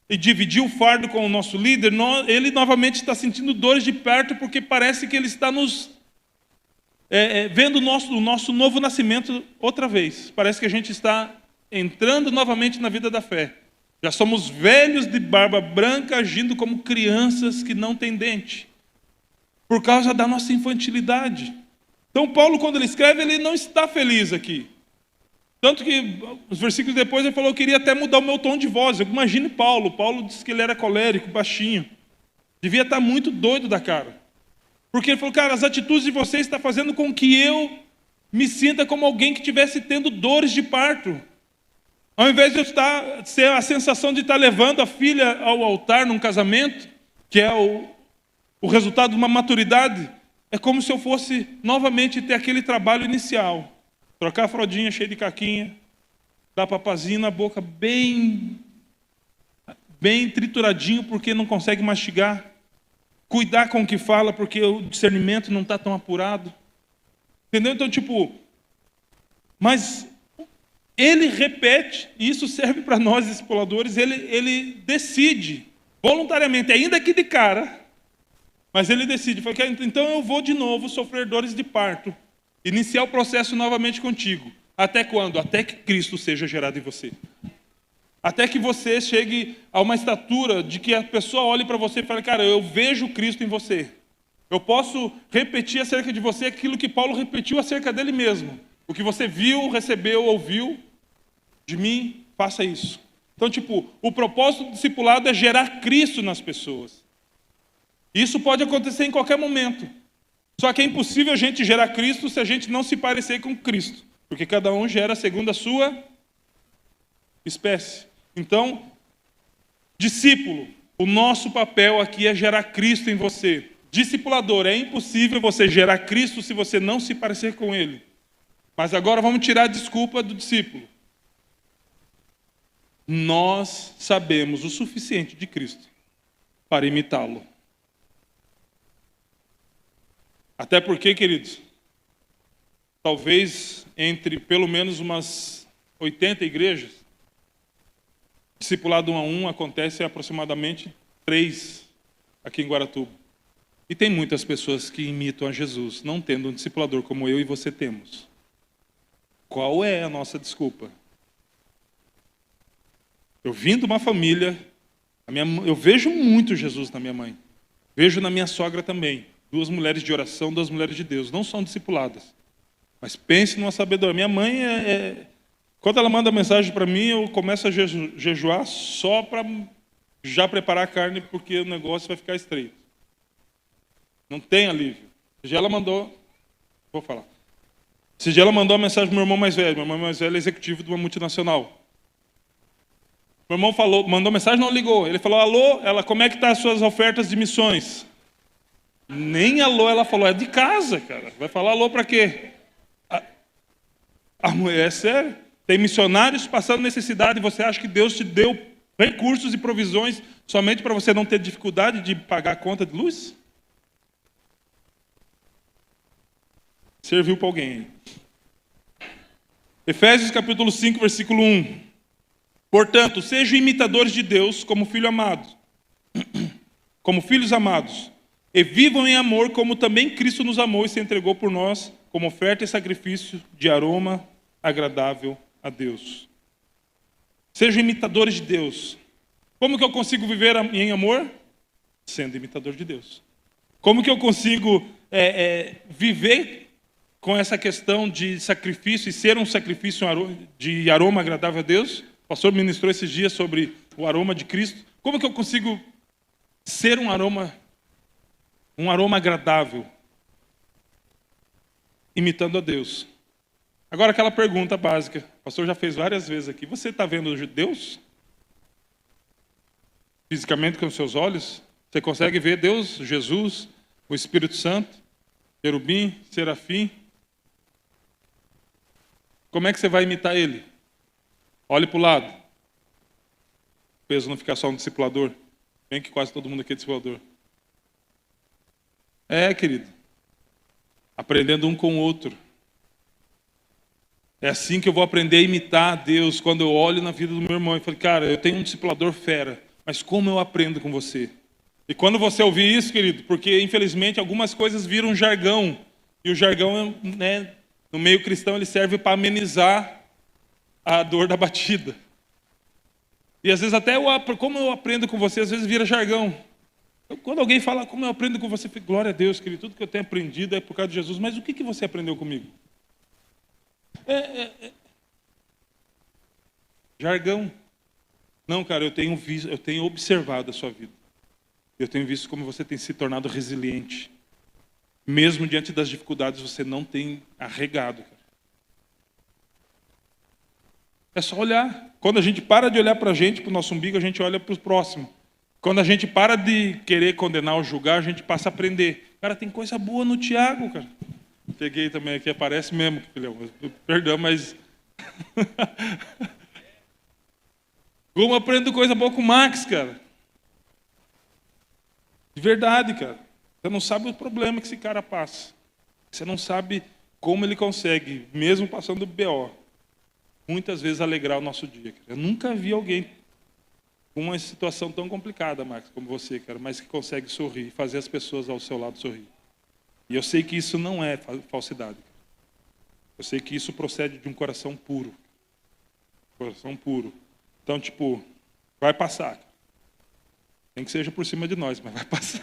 e dividir o fardo com o nosso líder, ele novamente está sentindo dores de parto, porque parece que ele está nos vendo o nosso novo nascimento outra vez. Parece que a gente está entrando novamente na vida da fé. Já somos velhos de barba branca, agindo como crianças que não têm dente, por causa da nossa infantilidade. Então Paulo, quando ele escreve, ele não está feliz aqui. Tanto que, os versículos depois, ele falou: eu queria até mudar o meu tom de voz. Imagine Paulo. Paulo disse que ele era colérico, baixinho. Devia estar muito doido da cara. Porque ele falou: cara, as atitudes de vocês estão fazendo com que eu me sinta como alguém que estivesse tendo dores de parto. Ao invés de eu ter a sensação de estar levando a filha ao altar num casamento, que é o resultado de uma maturidade, é como se eu fosse novamente ter aquele trabalho inicial. Trocar a fraldinha cheia de caquinha, dar papazinho na boca bem trituradinho porque não consegue mastigar. Cuidar com o que fala porque o discernimento não está tão apurado. Entendeu? Então, tipo, mas ele repete, e isso serve para nós discipuladores, ele decide voluntariamente, ainda que de cara, mas ele decide, fala, então eu vou de novo sofrer dores de parto, iniciar o processo novamente contigo. Até quando? Até que Cristo seja gerado em você. Até que você chegue a uma estatura de que a pessoa olhe para você e fale: cara, eu vejo Cristo em você. Eu posso repetir acerca de você aquilo que Paulo repetiu acerca dele mesmo. O que você viu, recebeu, ouviu de mim, faça isso. Então, tipo, o propósito do discipulado é gerar Cristo nas pessoas. Isso pode acontecer em qualquer momento. Só que é impossível a gente gerar Cristo se a gente não se parecer com Cristo. Porque cada um gera segundo a sua espécie. Então, discípulo, o nosso papel aqui é gerar Cristo em você. Discipulador, é impossível você gerar Cristo se você não se parecer com Ele. Mas agora vamos tirar a desculpa do discípulo. Nós sabemos o suficiente de Cristo para imitá-lo. Até porque, queridos, talvez entre pelo menos umas 80 igrejas, discipulado 1 a 1 acontece aproximadamente 3 aqui em Guaratuba. E tem muitas pessoas que imitam a Jesus, não tendo um discipulador como eu e você temos. Qual é a nossa desculpa? Eu vim de uma família, eu vejo muito Jesus na minha mãe. Vejo na minha sogra também. 2 mulheres de oração, 2 mulheres de Deus. Não são discipuladas. Mas pense numa sabedoria. Minha mãe quando ela manda mensagem para mim, eu começo a jejuar só para já preparar a carne, porque o negócio vai ficar estreito. Não tem alívio. Esse dia ela mandou... Vou falar. Esse dia ela mandou uma mensagem para meu irmão mais velho. Meu irmão mais velho é executivo de uma multinacional. Meu irmão mandou mensagem, não ligou. Ele falou, alô, ela, como é que tá as suas ofertas de missões? Nem alô ela falou, é de casa, cara. Vai falar alô para quê? A mulher, é sério? Tem missionários passando necessidade e você acha que Deus te deu recursos e provisões somente para você não ter dificuldade de pagar a conta de luz? Serviu para alguém. Efésios capítulo 5, versículo 1. Portanto, sejam imitadores de Deus como filhos amados, e vivam em amor como também Cristo nos amou e se entregou por nós como oferta e sacrifício de aroma agradável a Deus. Sejam imitadores de Deus. Como que eu consigo viver em amor? Sendo imitador de Deus. Como que eu consigo viver com essa questão de sacrifício e ser um sacrifício de aroma agradável a Deus? O pastor ministrou esses dias sobre o aroma de Cristo. Como que eu consigo ser um aroma agradável? Imitando a Deus. Agora aquela pergunta básica, o pastor já fez várias vezes aqui. Você está vendo Deus? Fisicamente com os seus olhos? Você consegue ver Deus, Jesus, o Espírito Santo, querubim, serafim? Como é que você vai imitar ele? Olhe para o lado. O peso não ficar só no discipulador. Bem que quase todo mundo aqui é discipulador. Querido. Aprendendo um com o outro. É assim que eu vou aprender a imitar a Deus quando eu olho na vida do meu irmão e falo, cara, eu tenho um discipulador fera, mas como eu aprendo com você? E quando você ouvir isso, querido, porque infelizmente algumas coisas viram jargão, e o jargão, no meio cristão, ele serve para amenizar a dor da batida. E às vezes até como eu aprendo com você, às vezes vira jargão. Quando alguém fala como eu aprendo com você, eu fico, glória a Deus, querido, tudo que eu tenho aprendido é por causa de Jesus, mas o que você aprendeu comigo? Jargão. Não, cara, eu tenho observado a sua vida. Eu tenho visto como você tem se tornado resiliente. Mesmo diante das dificuldades, você não tem arregado, cara. É só olhar. Quando a gente para de olhar para a gente, para o nosso umbigo, a gente olha para o próximo. Quando a gente para de querer condenar ou julgar, a gente passa a aprender. Cara, tem coisa boa no Tiago, cara. Peguei também aqui, aparece mesmo, filhão. Perdão, mas... Como aprendo coisa boa com o Max, cara. De verdade, cara. Você não sabe o problema que esse cara passa. Você não sabe como ele consegue, mesmo passando BO, muitas vezes alegrar o nosso dia. Cara. Eu nunca vi alguém com uma situação tão complicada, Max, como você, cara, mas que consegue sorrir, fazer as pessoas ao seu lado sorrir. E eu sei que isso não é falsidade. Eu sei que isso procede de um coração puro. Coração puro. Então, vai passar. Nem que seja por cima de nós, mas vai passar.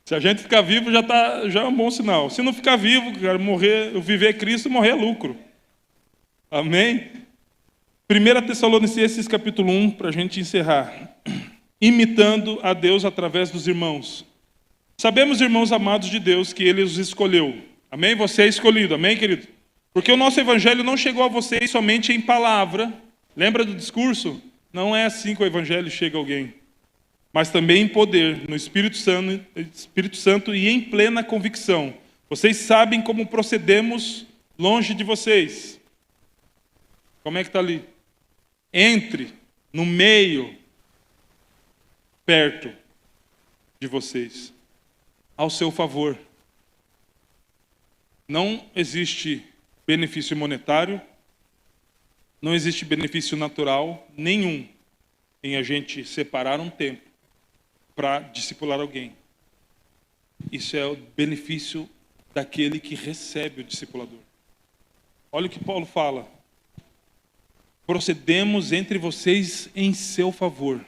Se a gente ficar vivo, já é um bom sinal. Se não ficar vivo, cara, viver Cristo, morrer é lucro. Amém? 1 Tessalonicenses capítulo 1, para a gente encerrar. Imitando a Deus através dos irmãos. Sabemos, irmãos amados de Deus, que Ele os escolheu. Amém? Você é escolhido. Amém, querido? Porque o nosso evangelho não chegou a vocês somente em palavra. Lembra do discurso? Não é assim que o evangelho chega a alguém. Mas também em poder, no Espírito Santo e em plena convicção. Vocês sabem como procedemos longe de vocês. Como é que está ali? Entre, no meio, perto de vocês, ao seu favor. Não existe benefício monetário, não existe benefício natural nenhum em a gente separar um tempo para discipular alguém. Isso é o benefício daquele que recebe o discipulador. Olha o que Paulo fala. procedemos entre vocês em seu favor.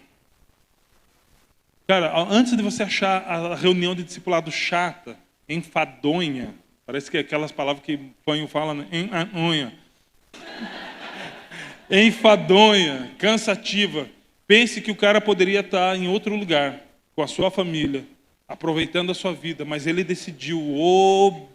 Cara, antes de você achar a reunião de discipulado chata, enfadonha, parece que é aquelas palavras que Panho fala, né? Enfadonha, cansativa. Pense que o cara poderia estar em outro lugar, com a sua família, aproveitando a sua vida, mas ele decidiu obedecer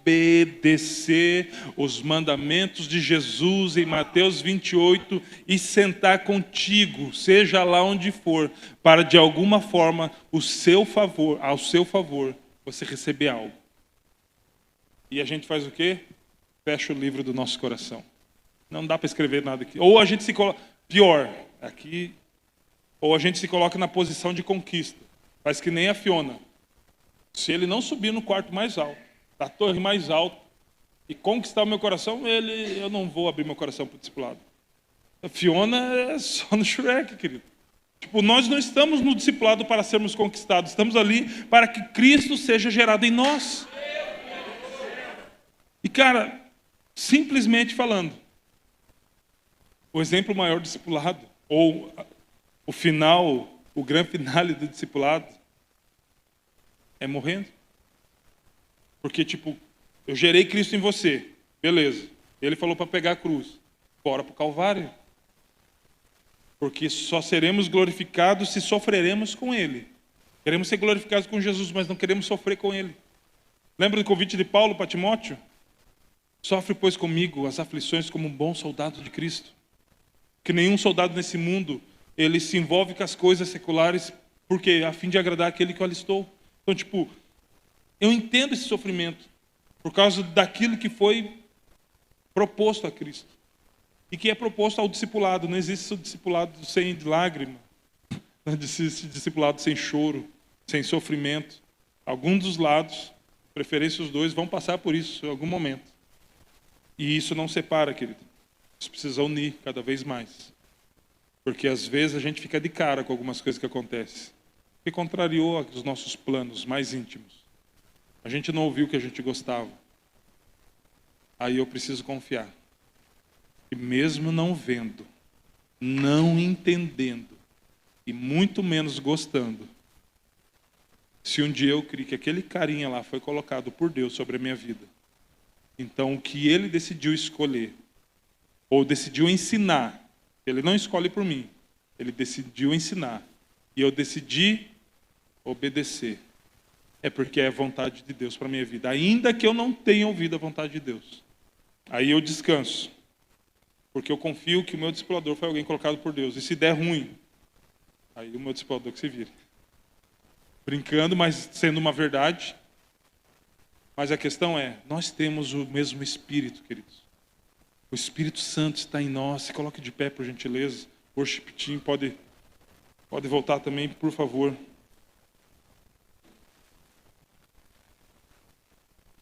os mandamentos de Jesus em Mateus 28 e sentar contigo, seja lá onde for, para de alguma forma ao seu favor, você receber algo. E a gente faz o quê? Fecha o livro do nosso coração. Não dá para escrever nada aqui. Ou a gente se coloca, pior, aqui, ou a gente se coloca na posição de conquista. Faz que nem a Fiona. Se ele não subir no quarto mais alto, da torre mais alta, e conquistar o meu coração, eu não vou abrir meu coração para o discipulado. A Fiona é só no Shrek, querido. Tipo, nós não estamos no discipulado para sermos conquistados, estamos ali para que Cristo seja gerado em nós. E cara, simplesmente falando, o exemplo maior do discipulado, ou o final, o grande finale do discipulado, é morrendo. Porque, tipo, eu gerei Cristo em você, beleza. Ele falou para pegar a cruz, bora para o Calvário. Porque só seremos glorificados se sofreremos com Ele. Queremos ser glorificados com Jesus, mas não queremos sofrer com Ele. Lembra do convite de Paulo para Timóteo? Sofre, pois, comigo as aflições como um bom soldado de Cristo. Que nenhum soldado nesse mundo, ele se envolve com as coisas seculares, porque a fim de agradar aquele que o alistou. Então, tipo, eu entendo esse sofrimento por causa daquilo que foi proposto a Cristo. E que é proposto ao discipulado. Não existe o discipulado sem lágrima. Não existe discipulado sem choro, sem sofrimento. Alguns dos lados, preferência os dois, vão passar por isso em algum momento. E isso não separa, querido. Isso precisa unir cada vez mais. Porque às vezes a gente fica de cara com algumas coisas que acontecem. Que contrariou os nossos planos mais íntimos. A gente não ouviu o que a gente gostava. Aí eu preciso confiar. E mesmo não vendo, não entendendo, e muito menos gostando, se um dia eu criei que aquele carinha lá foi colocado por Deus sobre a minha vida, então o que ele decidiu escolher, ou decidiu ensinar, ele não escolhe por mim, ele decidiu ensinar, e eu decidi obedecer, é porque é a vontade de Deus para a minha vida, ainda que eu não tenha ouvido a vontade de Deus. Aí eu descanso, porque eu confio que o meu discipulador foi alguém colocado por Deus, e se der ruim, aí o meu discipulador que se vire. Brincando, mas sendo uma verdade. Mas a questão é, nós temos o mesmo Espírito, queridos. O Espírito Santo está em nós. Se coloque de pé, por gentileza. O worship team pode voltar também, por favor.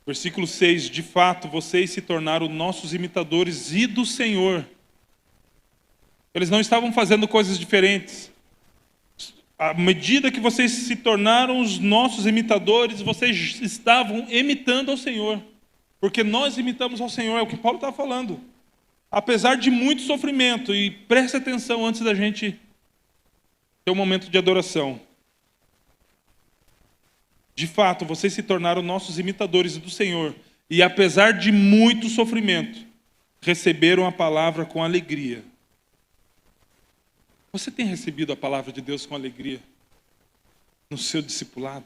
Versículo 6. De fato, vocês se tornaram nossos imitadores e do Senhor. Eles não estavam fazendo coisas diferentes. À medida que vocês se tornaram os nossos imitadores, vocês estavam imitando ao Senhor. Porque nós imitamos ao Senhor, é o que Paulo está falando. Apesar de muito sofrimento, e preste atenção antes da gente ter um momento de adoração. De fato, vocês se tornaram nossos imitadores do Senhor. E apesar de muito sofrimento, receberam a palavra com alegria. Você tem recebido a palavra de Deus com alegria no seu discipulado?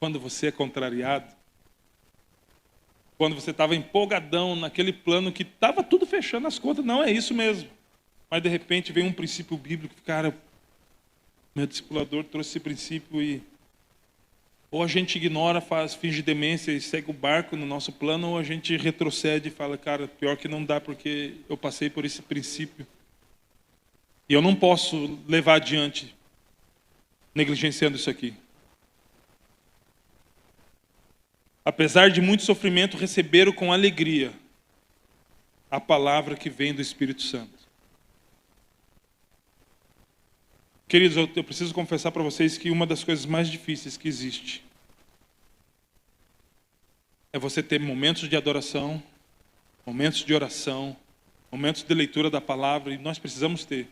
Quando você é contrariado? Quando você estava empolgadão naquele plano que estava tudo fechando as contas? Não, é isso mesmo. Mas de repente vem um princípio bíblico, cara, meu discipulador trouxe esse princípio e ou a gente ignora, finge demência e segue o barco no nosso plano, ou a gente retrocede e fala, cara, pior que não dá porque eu passei por esse princípio. E eu não posso levar adiante negligenciando isso aqui. Apesar de muito sofrimento, receberam com alegria a palavra que vem do Espírito Santo. Queridos, eu preciso confessar para vocês que uma das coisas mais difíceis que existe é você ter momentos de adoração, momentos de oração, momentos de leitura da palavra, e nós precisamos ter.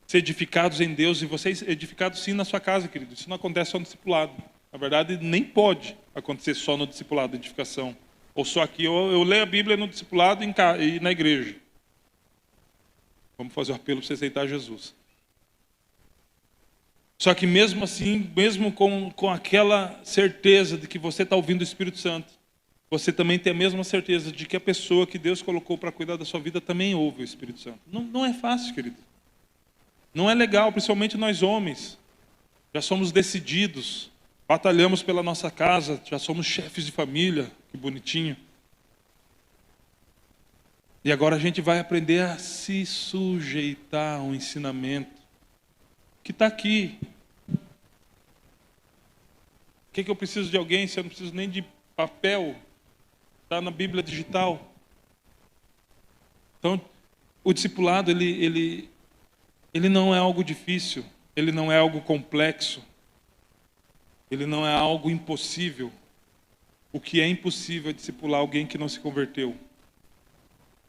Ser edificados em Deus, e vocês edificados sim na sua casa, querido. Isso não acontece só no discipulado. Na verdade, nem pode acontecer só no discipulado, edificação. Ou só aqui, eu leio a Bíblia no discipulado e na igreja. Vamos fazer o apelo para você aceitar Jesus. Só que mesmo assim, mesmo com aquela certeza de que você está ouvindo o Espírito Santo, você também tem a mesma certeza de que a pessoa que Deus colocou para cuidar da sua vida também ouve o Espírito Santo. Não é fácil, querido. Não é legal, principalmente nós homens. Já somos decididos, batalhamos pela nossa casa, já somos chefes de família, que bonitinho. E agora a gente vai aprender a se sujeitar ao ensinamento que está aqui. O que eu preciso de alguém se eu não preciso nem de papel? Está na Bíblia digital. Então, o discipulado, ele não é algo difícil, ele não é algo complexo, ele não é algo impossível. O que é impossível é discipular alguém que não se converteu.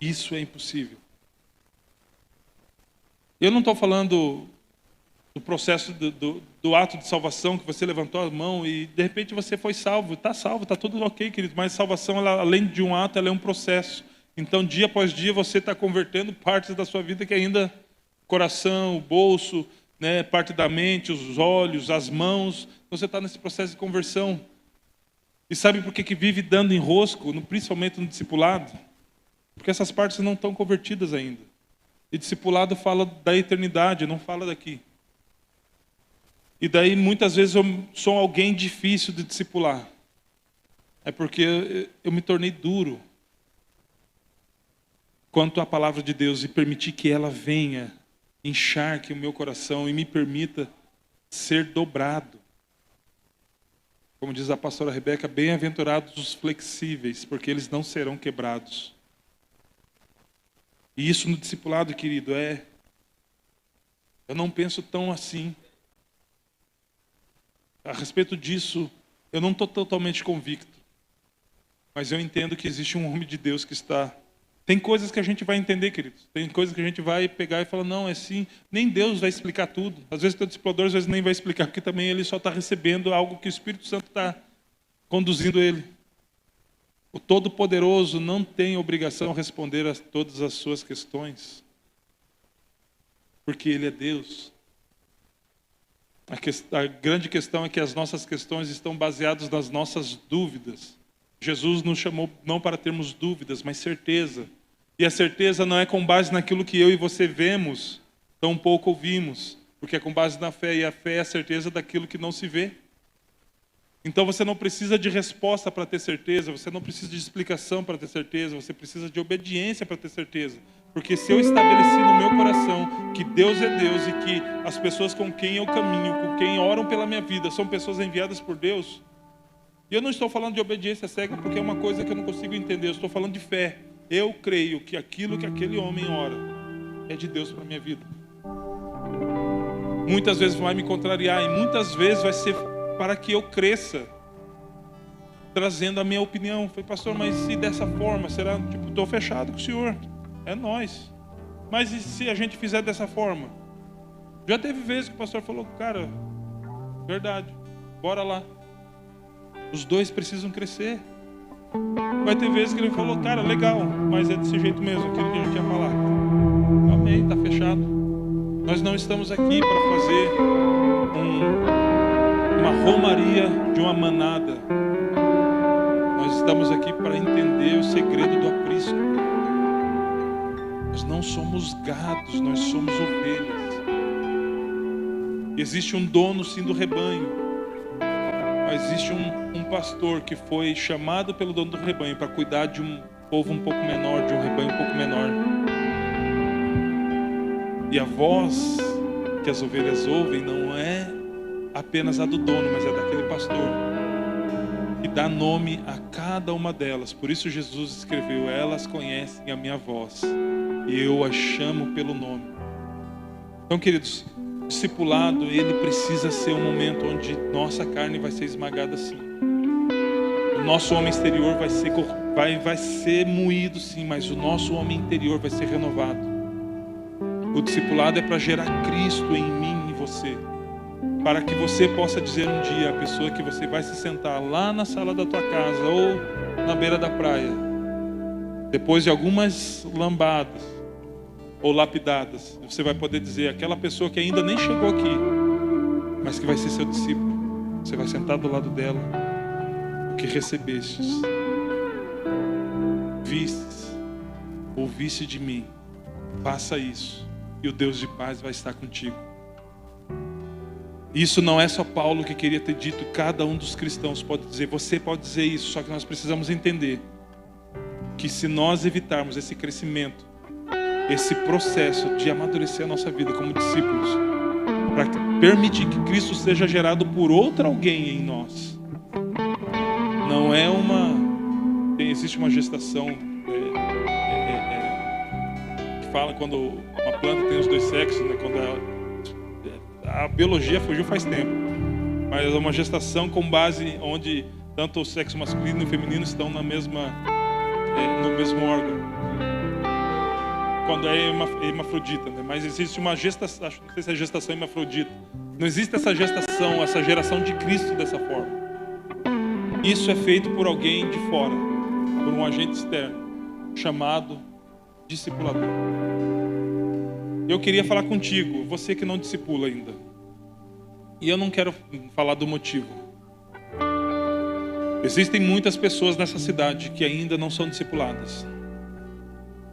Isso é impossível. Eu não estou falando do processo do ato de salvação, que você levantou a mão e de repente você foi salvo, está tudo ok, querido, mas salvação, ela, além de um ato, ela é um processo. Então, dia após dia, você está convertendo partes da sua vida que ainda, coração, o bolso, né, parte da mente, os olhos, as mãos, você está nesse processo de conversão. E sabe por que vive dando enrosco, principalmente no discipulado? Porque essas partes não estão convertidas ainda. E discipulado fala da eternidade, não fala daqui. E daí, muitas vezes, eu sou alguém difícil de discipular. É porque eu me tornei duro quanto à palavra de Deus e permitir que ela venha, encharque o meu coração e me permita ser dobrado. Como diz a pastora Rebeca, bem-aventurados os flexíveis, porque eles não serão quebrados. E isso no discipulado, querido, eu não penso tão assim. A respeito disso, eu não estou totalmente convicto. Mas eu entendo que existe um homem de Deus que está... Tem coisas que a gente vai entender, queridos. Tem coisas que a gente vai pegar e falar, não, é assim. Nem Deus vai explicar tudo. Às vezes o teu discipulador às vezes nem vai explicar, porque também ele só está recebendo algo que o Espírito Santo está conduzindo ele. O Todo-Poderoso não tem obrigação de responder a todas as suas questões, porque Ele é Deus. A grande questão é que as nossas questões estão baseadas nas nossas dúvidas. Jesus nos chamou não para termos dúvidas, mas certeza. E a certeza não é com base naquilo que eu e você vemos, tampouco ouvimos, porque é com base na fé, e a fé é a certeza daquilo que não se vê. Então você não precisa de resposta para ter certeza, você não precisa de explicação para ter certeza, você precisa de obediência para ter certeza. Porque se eu estabeleci no meu coração que Deus é Deus e que as pessoas com quem eu caminho, com quem oram pela minha vida, são pessoas enviadas por Deus, e eu não estou falando de obediência cega porque é uma coisa que eu não consigo entender, eu estou falando de fé. Eu creio que aquilo que aquele homem ora é de Deus para a minha vida. Muitas vezes vai me contrariar e muitas vezes vai ser para que eu cresça, trazendo a minha opinião. Falei, pastor, mas se dessa forma, será? Tipo, estou fechado com o senhor, é nós. Mas e se a gente fizer dessa forma? Já teve vezes que o pastor falou, cara, verdade, bora lá. Os dois precisam crescer. Vai ter vezes que ele falou, cara, legal, mas é desse jeito mesmo, aquilo que a gente ia falar. Amém, está fechado. Nós não estamos aqui para fazer uma romaria de uma manada. Nós estamos aqui para entender o segredo do aprisco. Nós não somos gados, nós somos ovelhas. Existe um dono sim do rebanho, mas existe um pastor que foi chamado pelo dono do rebanho para cuidar de um povo um pouco menor, de um rebanho um pouco menor. E a voz que as ovelhas ouvem não é apenas a do dono, mas é daquele pastor que dá nome a cada uma delas. Por isso Jesus escreveu, elas conhecem a minha voz e eu as chamo pelo nome. Então, queridos, discipulado, ele precisa ser um momento onde nossa carne vai ser esmagada assim. O nosso homem exterior vai ser moído, sim, mas o nosso homem interior vai ser renovado. O discipulado é para gerar Cristo em mim e você, para que você possa dizer um dia à pessoa que você vai se sentar lá na sala da tua casa ou na beira da praia, depois de algumas lambadas ou lapidadas, você vai poder dizer: aquela pessoa que ainda nem chegou aqui, mas que vai ser seu discípulo, você vai sentar do lado dela: o que recebestes, vistes, ouviste de mim, faça isso, e o Deus de paz vai estar contigo. Isso não é só Paulo que queria ter dito, cada um dos cristãos pode dizer, você pode dizer isso, só que nós precisamos entender que se nós evitarmos esse crescimento, esse processo de amadurecer a nossa vida como discípulos, para permitir que Cristo seja gerado por outro alguém em nós, não é existe uma gestação que fala quando uma planta tem os dois sexos, né? Quando a biologia fugiu faz tempo, mas é uma gestação com base onde tanto o sexo masculino e feminino estão no mesmo órgão, quando é hermafrodita, né? Mas existe uma gestação, acho que não sei se é gestação hermafrodita, não existe essa gestação, essa geração de Cristo dessa forma. Isso é feito por alguém de fora, por um agente externo, chamado discipulador. Eu queria falar contigo, você que não discipula ainda. E eu não quero falar do motivo. Existem muitas pessoas nessa cidade que ainda não são discipuladas.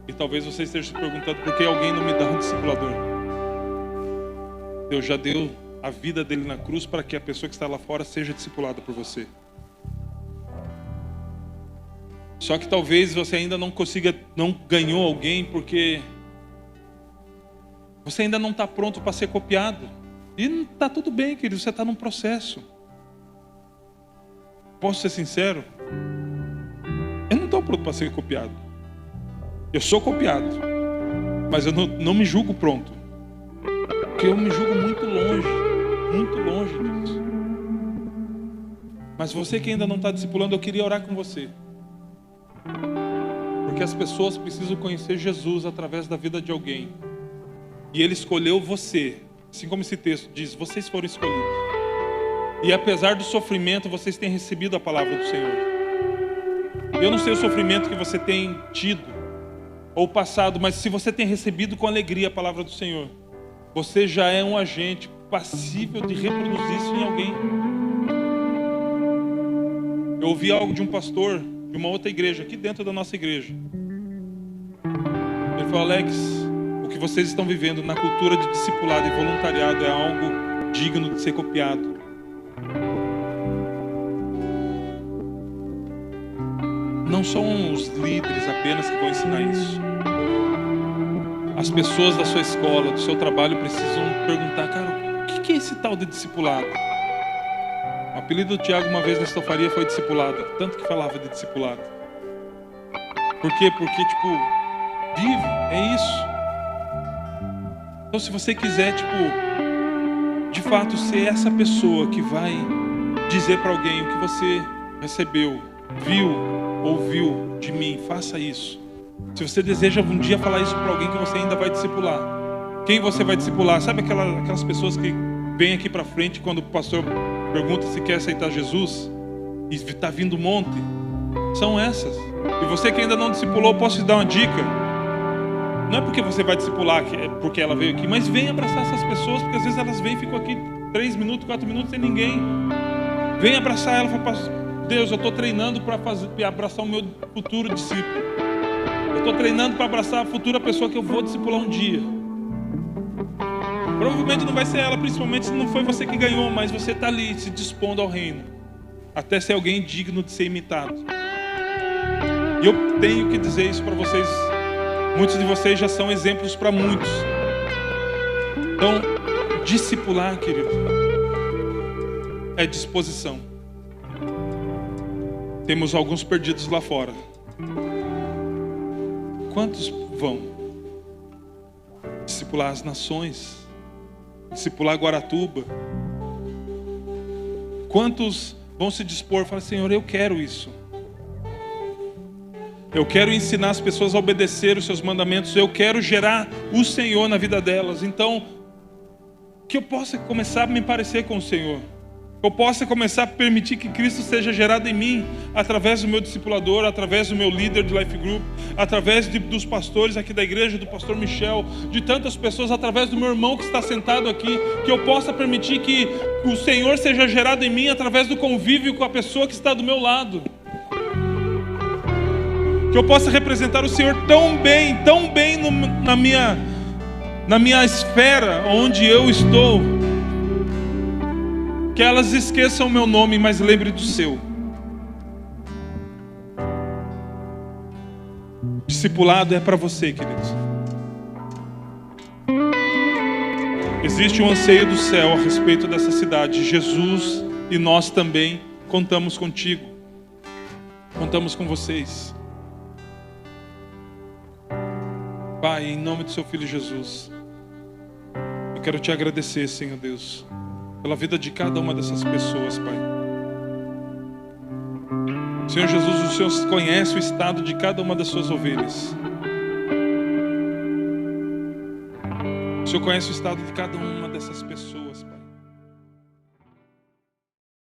E talvez você esteja se perguntando por que alguém não me dá um discipulador. Deus já deu a vida dele na cruz para que a pessoa que está lá fora seja discipulada por você. Só que talvez você ainda não ganhou alguém porque você ainda não está pronto para ser copiado. E não está tudo bem, querido, você está num processo. Posso ser sincero? Eu não estou pronto para ser copiado. Eu sou copiado, mas eu não me julgo pronto. Porque eu me julgo muito longe disso. Mas você que ainda não está discipulando, eu queria orar com você. Porque as pessoas precisam conhecer Jesus através da vida de alguém. E Ele escolheu você, assim como esse texto diz, vocês foram escolhidos. E apesar do sofrimento, vocês têm recebido a palavra do Senhor. Eu não sei o sofrimento que você tem tido ou passado, mas se você tem recebido com alegria a palavra do Senhor, você já é um agente passível de reproduzir isso em alguém. Eu ouvi algo de um pastor de uma outra igreja, aqui dentro da nossa igreja. Ele falou: Alex, o que vocês estão vivendo na cultura de discipulado e voluntariado é algo digno de ser copiado. Não são os líderes apenas que vão ensinar isso. As pessoas da sua escola, do seu trabalho precisam perguntar: cara, o que é esse tal de discipulado? O apelido do Tiago uma vez na estofaria foi discipulado, tanto que falava de discipulado. Por quê? Porque vive, é isso. Então se você quiser, de fato ser essa pessoa que vai dizer para alguém o que você recebeu, viu, ouviu de mim, faça isso. Se você deseja um dia falar isso para alguém que você ainda vai discipular, quem você vai discipular? Sabe aquelas pessoas que vêm aqui para frente quando o pastor pergunta se quer aceitar Jesus e está vindo um monte? São essas. E você que ainda não discipulou, posso te dar uma dica. Não é porque você vai discipular, é porque ela veio aqui, mas vem abraçar essas pessoas, porque às vezes elas vêm e ficam aqui 3 minutos, 4 minutos sem ninguém. Vem abraçar ela e fala: Deus, eu estou treinando para abraçar o meu futuro discípulo. Eu estou treinando para abraçar a futura pessoa que eu vou discipular um dia. Provavelmente não vai ser ela, principalmente se não foi você que ganhou, mas você está ali se dispondo ao reino, até ser alguém digno de ser imitado. E eu tenho que dizer isso para vocês. Muitos de vocês já são exemplos para muitos. Então, discipular, querido, é disposição. Temos alguns perdidos lá fora. Quantos vão discipular as nações? Discipular Guaratuba? Quantos vão se dispor, falar: Senhor, eu quero isso. Eu quero ensinar as pessoas a obedecer os seus mandamentos. Eu quero gerar o Senhor na vida delas. Então, que eu possa começar a me parecer com o Senhor. Eu possa começar a permitir que Cristo seja gerado em mim, através do meu discipulador, através do meu líder de Life Group, através dos pastores aqui da igreja, do pastor Michel, de tantas pessoas, através do meu irmão que está sentado aqui, que eu possa permitir que o Senhor seja gerado em mim, através do convívio com a pessoa que está do meu lado. Que eu possa representar o Senhor tão bem na minha esfera, onde eu estou, que elas esqueçam o meu nome, mas lembrem do seu. Discipulado é para você, queridos. Existe um anseio do céu a respeito dessa cidade. Jesus e nós também contamos contigo. Contamos com vocês. Pai, em nome do seu Filho Jesus, eu quero te agradecer, Senhor Deus, pela vida de cada uma dessas pessoas, Pai. Senhor Jesus, o Senhor conhece o estado de cada uma das suas ovelhas. O Senhor conhece o estado de cada uma dessas pessoas, Pai.